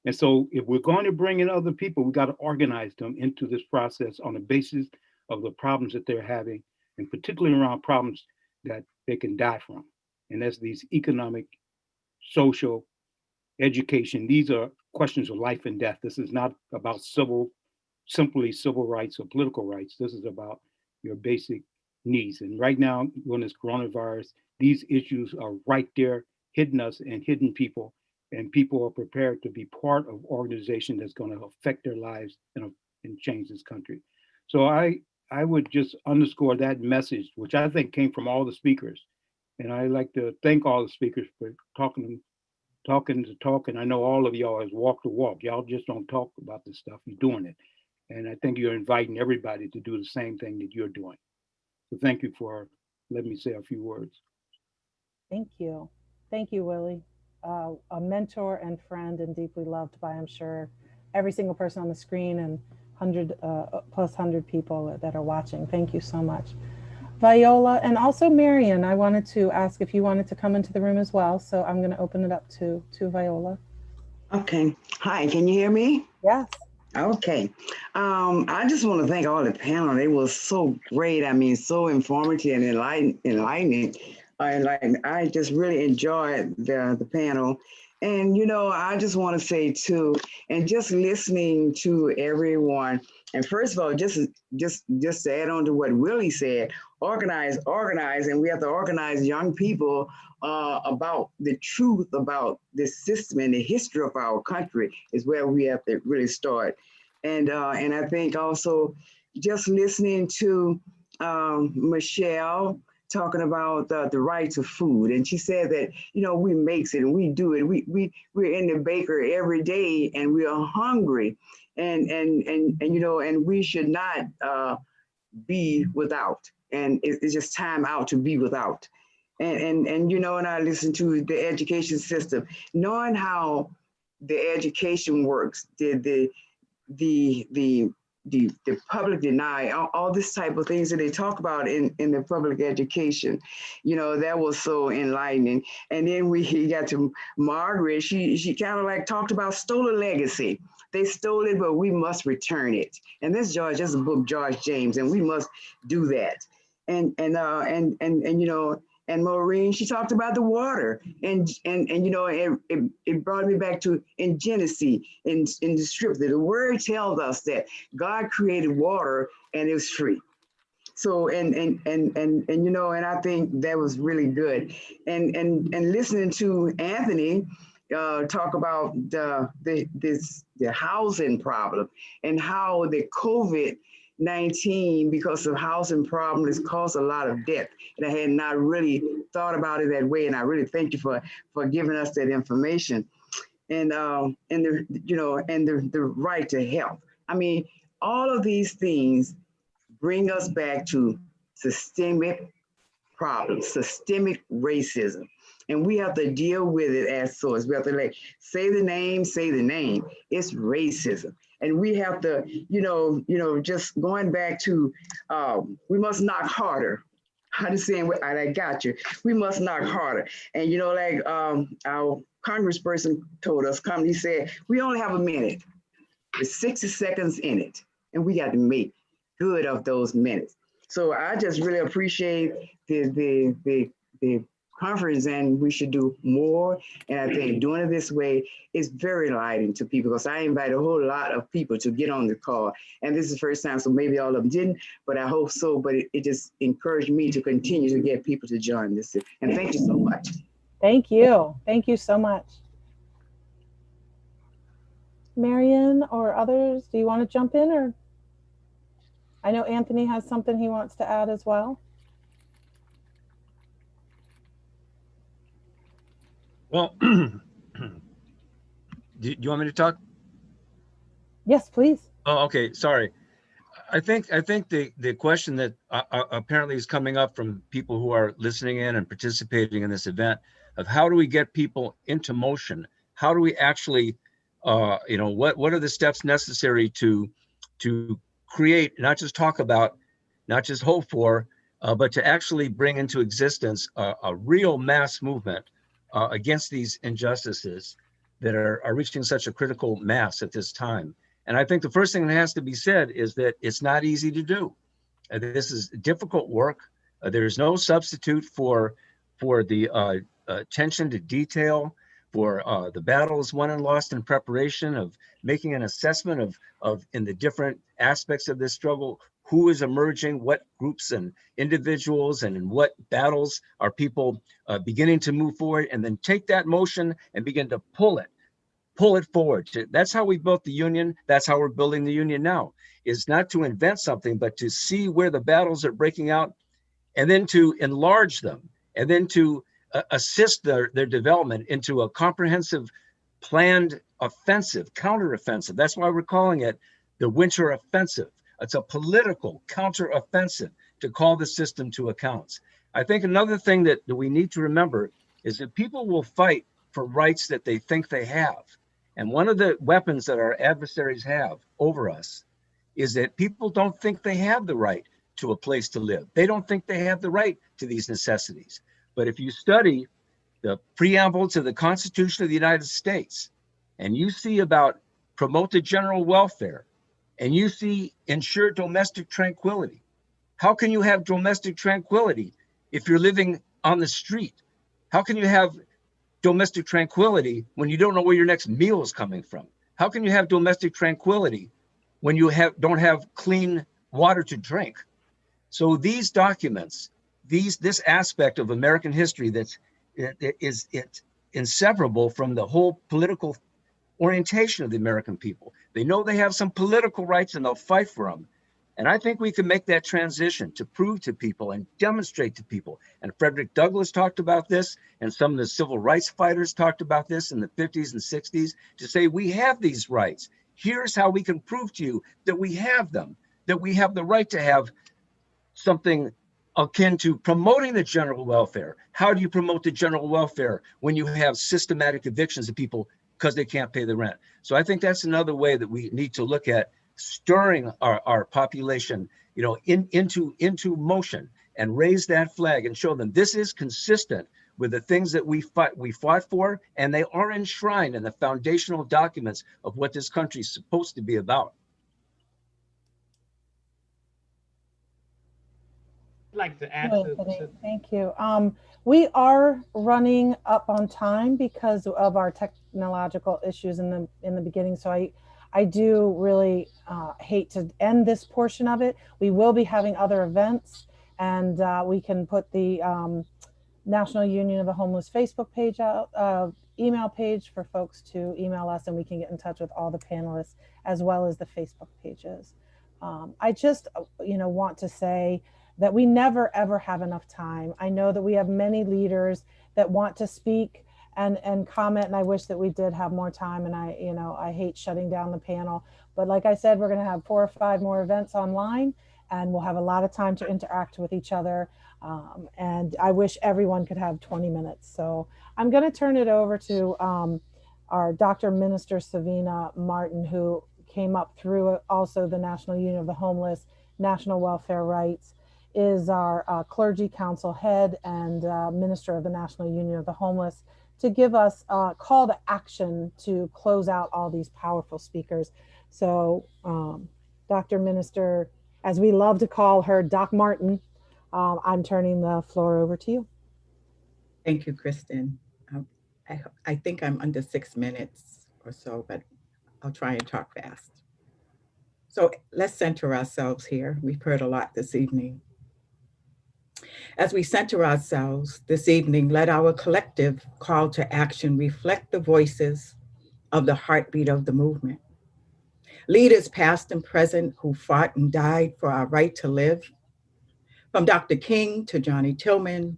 And so if we're going to bring in other people, we got to organize them into this process on the basis of the problems that they're having, and particularly around problems that they can die from. And that's these economic, social, education. These are questions of life and death. This is not about simply civil rights or political rights. This is about your basic needs. And right now, when this coronavirus, these issues are right there, hidden us and hidden people. And people are prepared to be part of organization that's going to affect their lives and change this country. So I would just underscore that message, which I think came from all the speakers. And I like to thank all the speakers for talking the talk. And I know all of y'all has walked the walk. Y'all just don't talk about this stuff, you're doing it. And I think you're inviting everybody to do the same thing that you're doing. So thank you for letting me say a few words. Thank you. Thank you, Willie. A mentor and friend, and deeply loved by, I'm sure, every single person on the screen and 100 people that are watching. Thank you so much. Viola, and also Marion, I wanted to ask if you wanted to come into the room as well. So I'm going to open it up to Viola. Okay. Hi, can you hear me? Yes. Okay. I just want to thank all the panel. It was so great. I mean, so informative and enlightening. I just really enjoyed the panel. And, I just want to say too, and just listening to everyone, and first of all, just to add on to what Willie said, organize, and we have to organize young people about the truth about this system and the history of our country is where we have to really start. And I think also just listening to Michelle talking about the right to food. And she said that, we makes it and we do it. We're in the bakery every day and we are hungry and we should not be without. And it's just time out to be without. And I listen to the education system, knowing how the education works, the public deny, all this type of things that they talk about in the public education, that was so enlightening. And then we got to Margaret, she kind of like talked about stolen legacy. They stole it, but we must return it. And this is a book, George James, and we must do that. And Maureen, she talked about the water, and it brought me back to in Genesis, in the scripture. The word tells us that God created water and it was free. So and I think that was really good. And listening to Anthony talk about the housing problem and how the COVID-19, because of housing problem, has caused a lot of debt. And I had not really thought about it that way. And I really thank you for giving us that information. And the right to health. I mean, all of these things bring us back to systemic problems, systemic racism. And we have to deal with it as source. We have to say the name. It's racism. And we have to, just going back to, we must knock harder I just saying, I got you. We must knock harder. And you know, like our congressperson told us, he said, we only have a minute with 60 seconds in it, and we got to make good of those minutes. So I just really appreciate the conference, and we should do more. And I think doing it this way is very enlightening to people, because I invited a whole lot of people to get on the call. And this is the first time, so maybe all of them didn't, but I hope so. But it just encouraged me to continue to get people to join this. And thank you so much. Thank you. Thank you so much. Marion or others, do you want to jump in? Or I know Anthony has something he wants to add as well. Well, do you want me to talk? Yes, please. Oh, okay. Sorry. I think the question that apparently is coming up from people who are listening in and participating in this event of how do we get people into motion? How do we actually, what are the steps necessary to create, not just talk about, not just hope for, but to actually bring into existence a real mass movement against these injustices that are reaching such a critical mass at this time. And I think the first thing that has to be said is that it's not easy to do. This is difficult work. There's no substitute for the attention to detail, for the battles won and lost in preparation, of making an assessment of in the different aspects of this struggle, who is emerging, what groups and individuals and in what battles are people beginning to move forward, and then take that motion and begin to pull it forward. That's how we built the union. That's how we're building the union now, is not to invent something, but to see where the battles are breaking out and then to enlarge them and then to assist their development into a comprehensive planned offensive, counteroffensive. That's why we're calling it the Winter Offensive. It's a political counteroffensive to call the system to account. I think another thing that we need to remember is that people will fight for rights that they think they have. And one of the weapons that our adversaries have over us is that people don't think they have the right to a place to live. They don't think they have the right to these necessities. But if you study the preamble to the Constitution of the United States, and you see about promote the general welfare, and you see ensure domestic tranquility. How can you have domestic tranquility if you're living on the street? How can you have domestic tranquility when you don't know where your next meal is coming from? How can you have domestic tranquility when you don't have clean water to drink? So these documents, this aspect of American history it's inseparable from the whole political orientation of the American people. They know they have some political rights and they'll fight for them. And I think we can make that transition to prove to people and demonstrate to people. And Frederick Douglass talked about this, and some of the civil rights fighters talked about this in the 50s and 60s, to say we have these rights. Here's how we can prove to you that we have them, that we have the right to have something akin to promoting the general welfare. How do you promote the general welfare when you have systematic evictions of people because they can't pay the rent? So I think that's another way that we need to look at stirring our population, into motion, and raise that flag and show them this is consistent with the things that we fought for, and they are enshrined in the foundational documents of what this country is supposed to be about. I'd like to add Thank you. We are running up on time because of our technological issues in the beginning. So I do really hate to end this portion of it. We will be having other events, and we can put the National Union of the Homeless Facebook page out, email page for folks to email us, and we can get in touch with all the panelists as well as the Facebook pages. I just, want to say that we never ever have enough time. I know that we have many leaders that want to speak and comment, and I wish that we did have more time, and I hate shutting down the panel, but like I said, we're going to have 4 or 5 more events online, and we'll have a lot of time to interact with each other, and I wish everyone could have 20 minutes. So I'm going to turn it over to our Dr. Minister Savina Martin, who came up through also the National Union of the Homeless, National Welfare Rights. is our clergy council head and minister of the National Union of the Homeless, to give us a call to action to close out all these powerful speakers. So Dr. Minister, as we love to call her, Doc Martin, I'm turning the floor over to you. Thank you, Kristen. I think I'm under 6 minutes or so, but I'll try and talk fast. So let's center ourselves here. We've heard a lot this evening. As we center ourselves this evening, let our collective call to action reflect the voices of the heartbeat of the movement. Leaders past and present who fought and died for our right to live, from Dr. King to Johnny Tillman,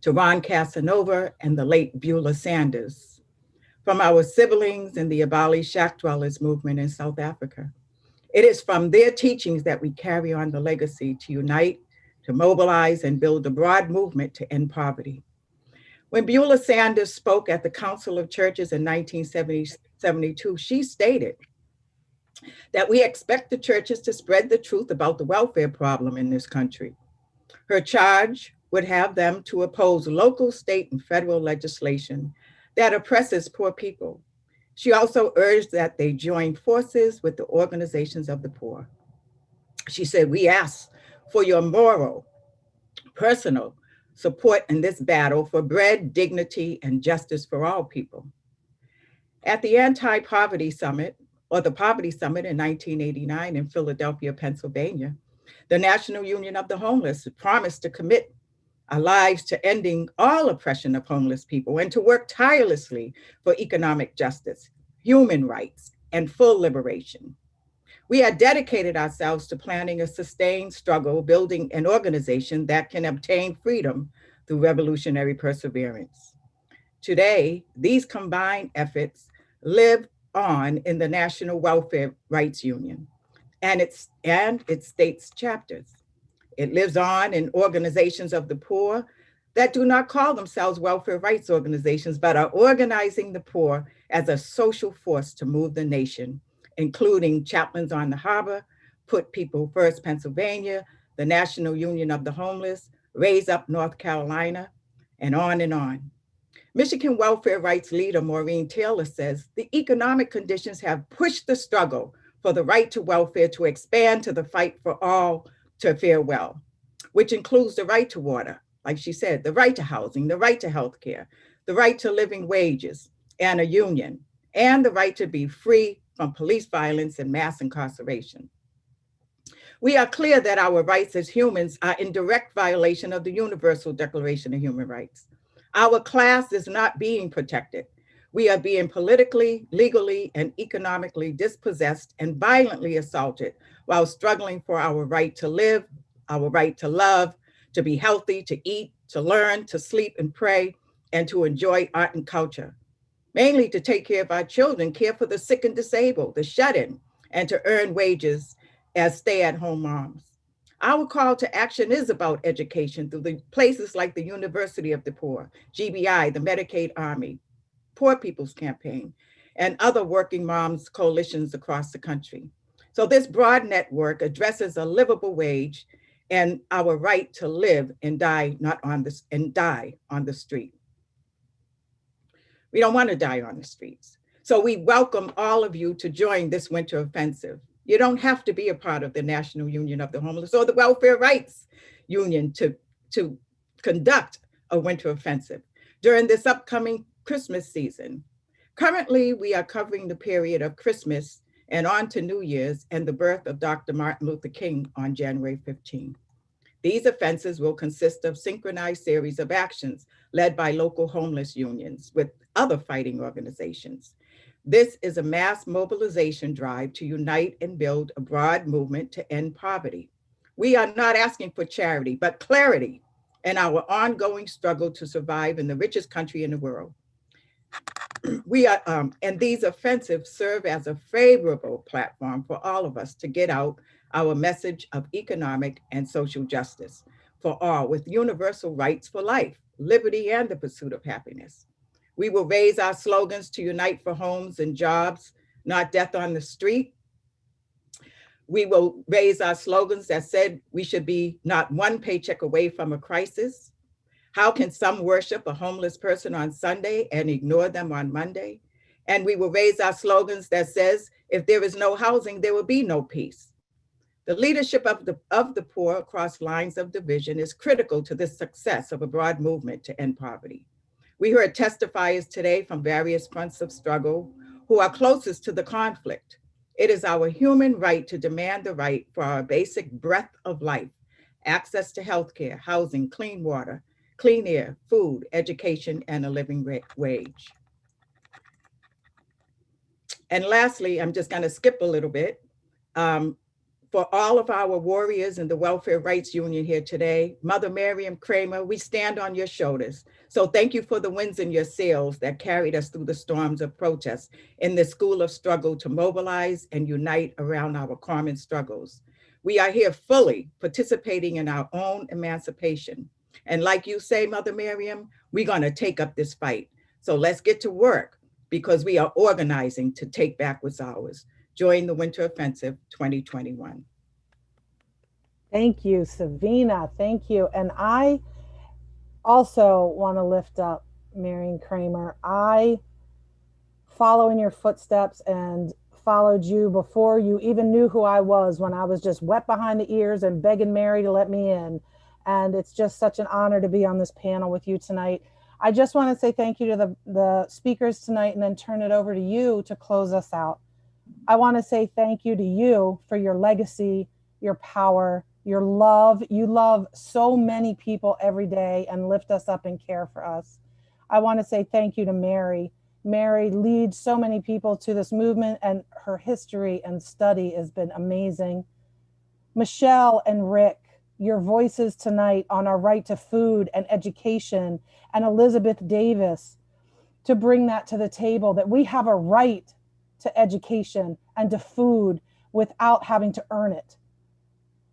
to Ron Casanova and the late Beulah Sanders, from our siblings in the Abali Shack Dwellers movement in South Africa. It is from their teachings that we carry on the legacy to unite, to mobilize and build a broad movement to end poverty. When Beulah Sanders spoke at the Council of Churches in 1972, she stated that we expect the churches to spread the truth about the welfare problem in this country. Her charge would have them to oppose local, state, and federal legislation that oppresses poor people. She also urged that they join forces with the organizations of the poor. She said, we ask for your moral, personal support in this battle for bread, dignity, and justice for all people. At the Anti-Poverty Summit, or the Poverty Summit in 1989 in Philadelphia, Pennsylvania, the National Union of the Homeless promised to commit our lives to ending all oppression of homeless people and to work tirelessly for economic justice, human rights, and full liberation. We had dedicated ourselves to planning a sustained struggle, building an organization that can obtain freedom through revolutionary perseverance. Today, these combined efforts live on in the National Welfare Rights Union and its state's chapters. It lives on in organizations of the poor that do not call themselves welfare rights organizations, but are organizing the poor as a social force to move the nation, including Chaplains on the Harbor, Put People First Pennsylvania, the National Union of the Homeless, Raise Up North Carolina, and on and on. Michigan welfare rights leader Maureen Taylor says the economic conditions have pushed the struggle for the right to welfare to expand to the fight for all to fare well, which includes the right to water, like she said, the right to housing, the right to healthcare, the right to living wages and a union, and the right to be free from police violence and mass incarceration. We are clear that our rights as humans are in direct violation of the Universal Declaration of Human Rights. Our class is not being protected. We are being politically, legally, and economically dispossessed and violently assaulted while struggling for our right to live, our right to love, to be healthy, to eat, to learn, to sleep and pray, and to enjoy art and culture. Mainly to take care of our children, care for the sick and disabled, the shut-in, and to earn wages as stay-at-home moms. Our call to action is about education through the places like the University of the Poor, GBI, the Medicaid Army, Poor People's Campaign, and other working moms coalitions across the country. So this broad network addresses a livable wage and our right to live and die on the street. We don't want to die on the streets. So we welcome all of you to join this winter offensive. You don't have to be a part of the National Union of the Homeless or the Welfare Rights Union to conduct a winter offensive during this upcoming Christmas season. Currently, we are covering the period of Christmas and on to New Year's and the birth of Dr. Martin Luther King on January 15. These offenses will consist of synchronized series of actions led by local homeless unions with other fighting organizations. This is a mass mobilization drive to unite and build a broad movement to end poverty. We are not asking for charity, but clarity in our ongoing struggle to survive in the richest country in the world. And these offensives serve as a favorable platform for all of us to get out our message of economic and social justice for all with universal rights for life, liberty, and the pursuit of happiness. We will raise our slogans to unite for homes and jobs, not death on the street. We will raise our slogans that said we should be not one paycheck away from a crisis. How can some worship a homeless person on Sunday and ignore them on Monday? And we will raise our slogans that says, if there is no housing, there will be no peace. The leadership of the poor across lines of division is critical to the success of a broad movement to end poverty. We heard testifiers today from various fronts of struggle who are closest to the conflict. It is our human right to demand the right for our basic breath of life, access to healthcare, housing, clean water, clean air, food, education, and a living wage. And lastly, I'm just gonna skip a little bit. For all of our warriors in the Welfare Rights Union here today, Mother Miriam Kramer, we stand on your shoulders. So thank you for the winds in your sails that carried us through the storms of protest in this school of struggle to mobilize and unite around our common struggles. We are here fully participating in our own emancipation. And like you say, Mother Miriam, we're gonna take up this fight. So let's get to work because we are organizing to take back what's ours. Join the Winter Offensive 2021. Thank you, Savina. Thank you. And I also want to lift up Maureen Kramer. I follow in your footsteps and followed you before you even knew who I was, when I was just wet behind the ears and begging Mary to let me in. And it's just such an honor to be on this panel with you tonight. I just want to say thank you to the speakers tonight and then turn it over to you to close us out. I want to say thank you to you for your legacy, your power, your love. You love so many people every day and lift us up and care for us. I want to say thank you to Mary. Mary leads so many people to this movement, and her history and study has been amazing. Michelle and Rick, your voices tonight on our right to food and education, and Elizabeth Davis to bring that to the table, that we have a right to education and to food without having to earn it.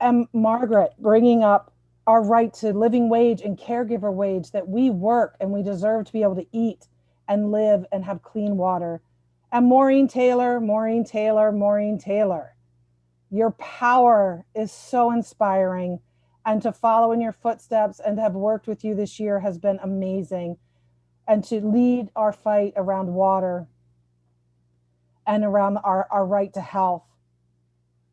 And Margaret bringing up our right to living wage and caregiver wage, that we work and we deserve to be able to eat and live and have clean water. And Maureen Taylor, Maureen Taylor, Maureen Taylor, your power is so inspiring, and to follow in your footsteps and to have worked with you this year has been amazing. And to lead our fight around water and around our right to health.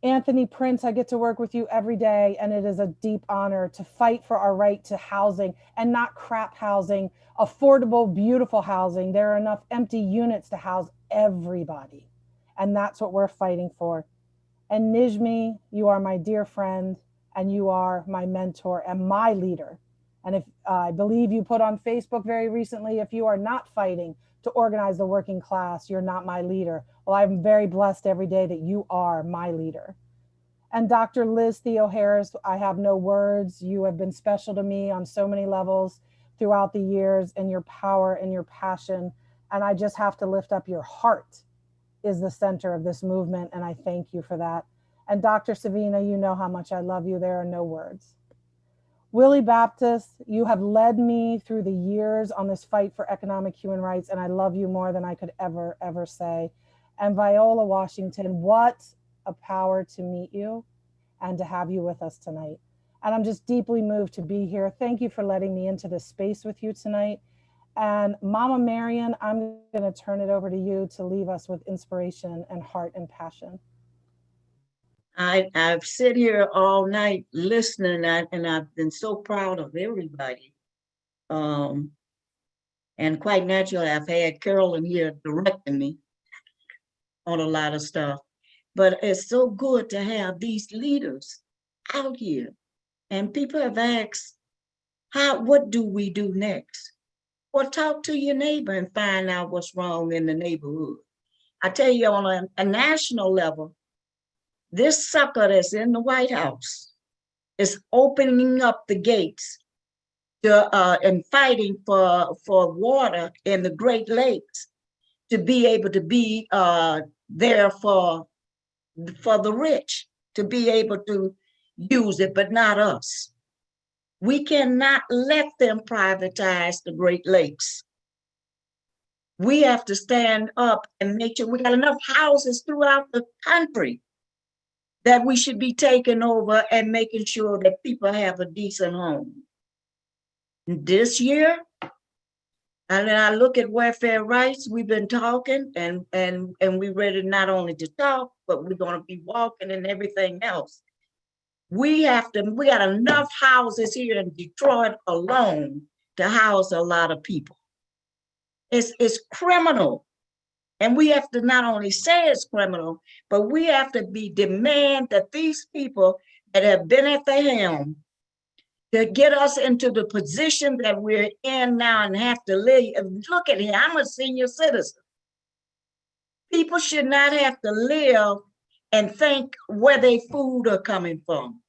Anthony Prince, I get to work with you every day, and it is a deep honor to fight for our right to housing, and not crap housing, affordable, beautiful housing. There are enough empty units to house everybody, and that's what we're fighting for. And Nijmi, you are my dear friend, and you are my mentor and my leader. And if I believe you put on Facebook very recently, if you are not fighting to organize the working class, you're not my leader. Well, I'm very blessed every day that you are my leader. And Dr. Liz Theoharis, I have no words. You have been special to me on so many levels throughout the years, and your power and your passion. And I just have to lift up your heart is the center of this movement. And I thank you for that. And Dr. Savina, you know how much I love you. There are no words. Willie Baptist, you have led me through the years on this fight for economic human rights, and I love you more than I could ever say. And Viola Washington, what a power to meet you and to have you with us tonight. And I'm just deeply moved to be here. Thank you for letting me into this space with you tonight. And Mama Marian, I'm gonna turn it over to you to leave us with inspiration and heart and passion. I've sit here all night listening, and I've been so proud of everybody. And quite naturally, I've had Carolyn here directing me on a lot of stuff. But it's so good to have these leaders out here. And people have asked, what do we do next? Well, talk to your neighbor and find out what's wrong in the neighborhood. I tell you, on a national level, this sucker that's in the White House is opening up the gates to, and fighting for water in the Great Lakes to be able to be there for the rich, to be able to use it, but not us. We cannot let them privatize the Great Lakes. We have to stand up and make sure we got enough houses throughout the country that we should be taking over and making sure that people have a decent home. This year, and then I look at welfare rights, we've been talking and we're ready not only to talk, but we're gonna be walking and everything else. We got enough houses here in Detroit alone to house a lot of people. It's criminal. And we have to not only say it's criminal, but we have to demand that these people that have been at the helm to get us into the position that we're in now and have to live. Look at here, I'm a senior citizen. People should not have to live and think where their food are coming from.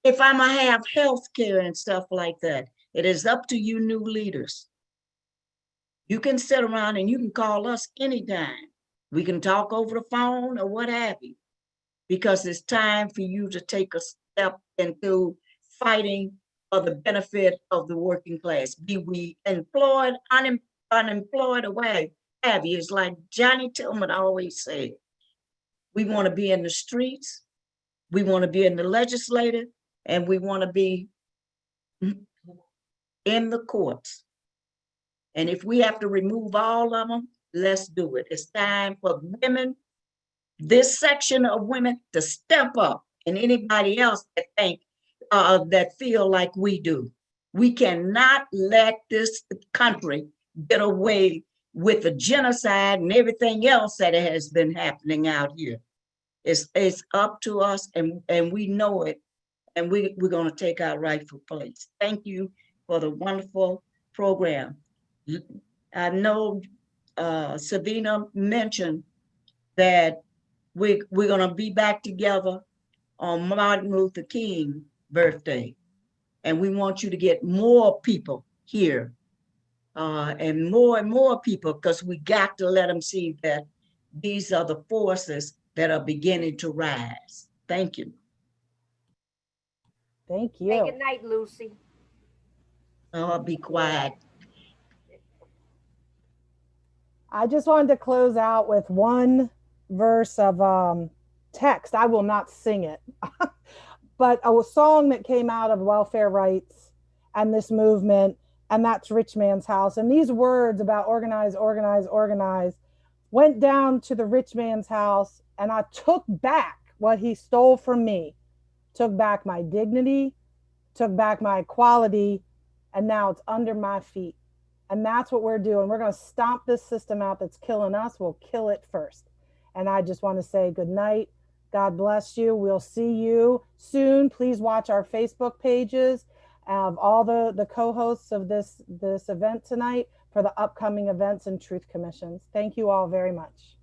If I'm gonna have health care and stuff like that, it is up to you new leaders. You can sit around and you can call us anytime. We can talk over the phone or what have you, because it's time for you to take a step into fighting for the benefit of the working class. Be we employed, unemployed, or what have you. It's like Johnny Tillman always said, we want to be in the streets, we want to be in the legislature, and we want to be in the courts. And if we have to remove all of them, let's do it. It's time for women, this section of women, to step up, and anybody else that think, that feel like we do. We cannot let this country get away with the genocide and everything else that has been happening out here. It's up to us, and we know it, and we're going to take our rightful place. Thank you for the wonderful program. I know Savina mentioned that we're going to be back together on Martin Luther King birthday, and we want you to get more people here, and more people, because we got to let them see that these are the forces that are beginning to rise. Thank you. Thank you. Say good night, Lucy. Oh, I'll be quiet. I just wanted to close out with one verse of text. I will not sing it, but a song that came out of welfare rights and this movement, and that's Rich Man's House. And these words about organize, organize, organize went down to the rich man's house, and I took back what he stole from me, took back my dignity, took back my equality, and now it's under my feet. And that's what we're doing. We're going to stomp this system out that's killing us. We'll kill it first. And I just want to say good night. God bless you. We'll see you soon. Please watch our Facebook pages of all the co-hosts of this event tonight for the upcoming events and truth commissions. Thank you all very much.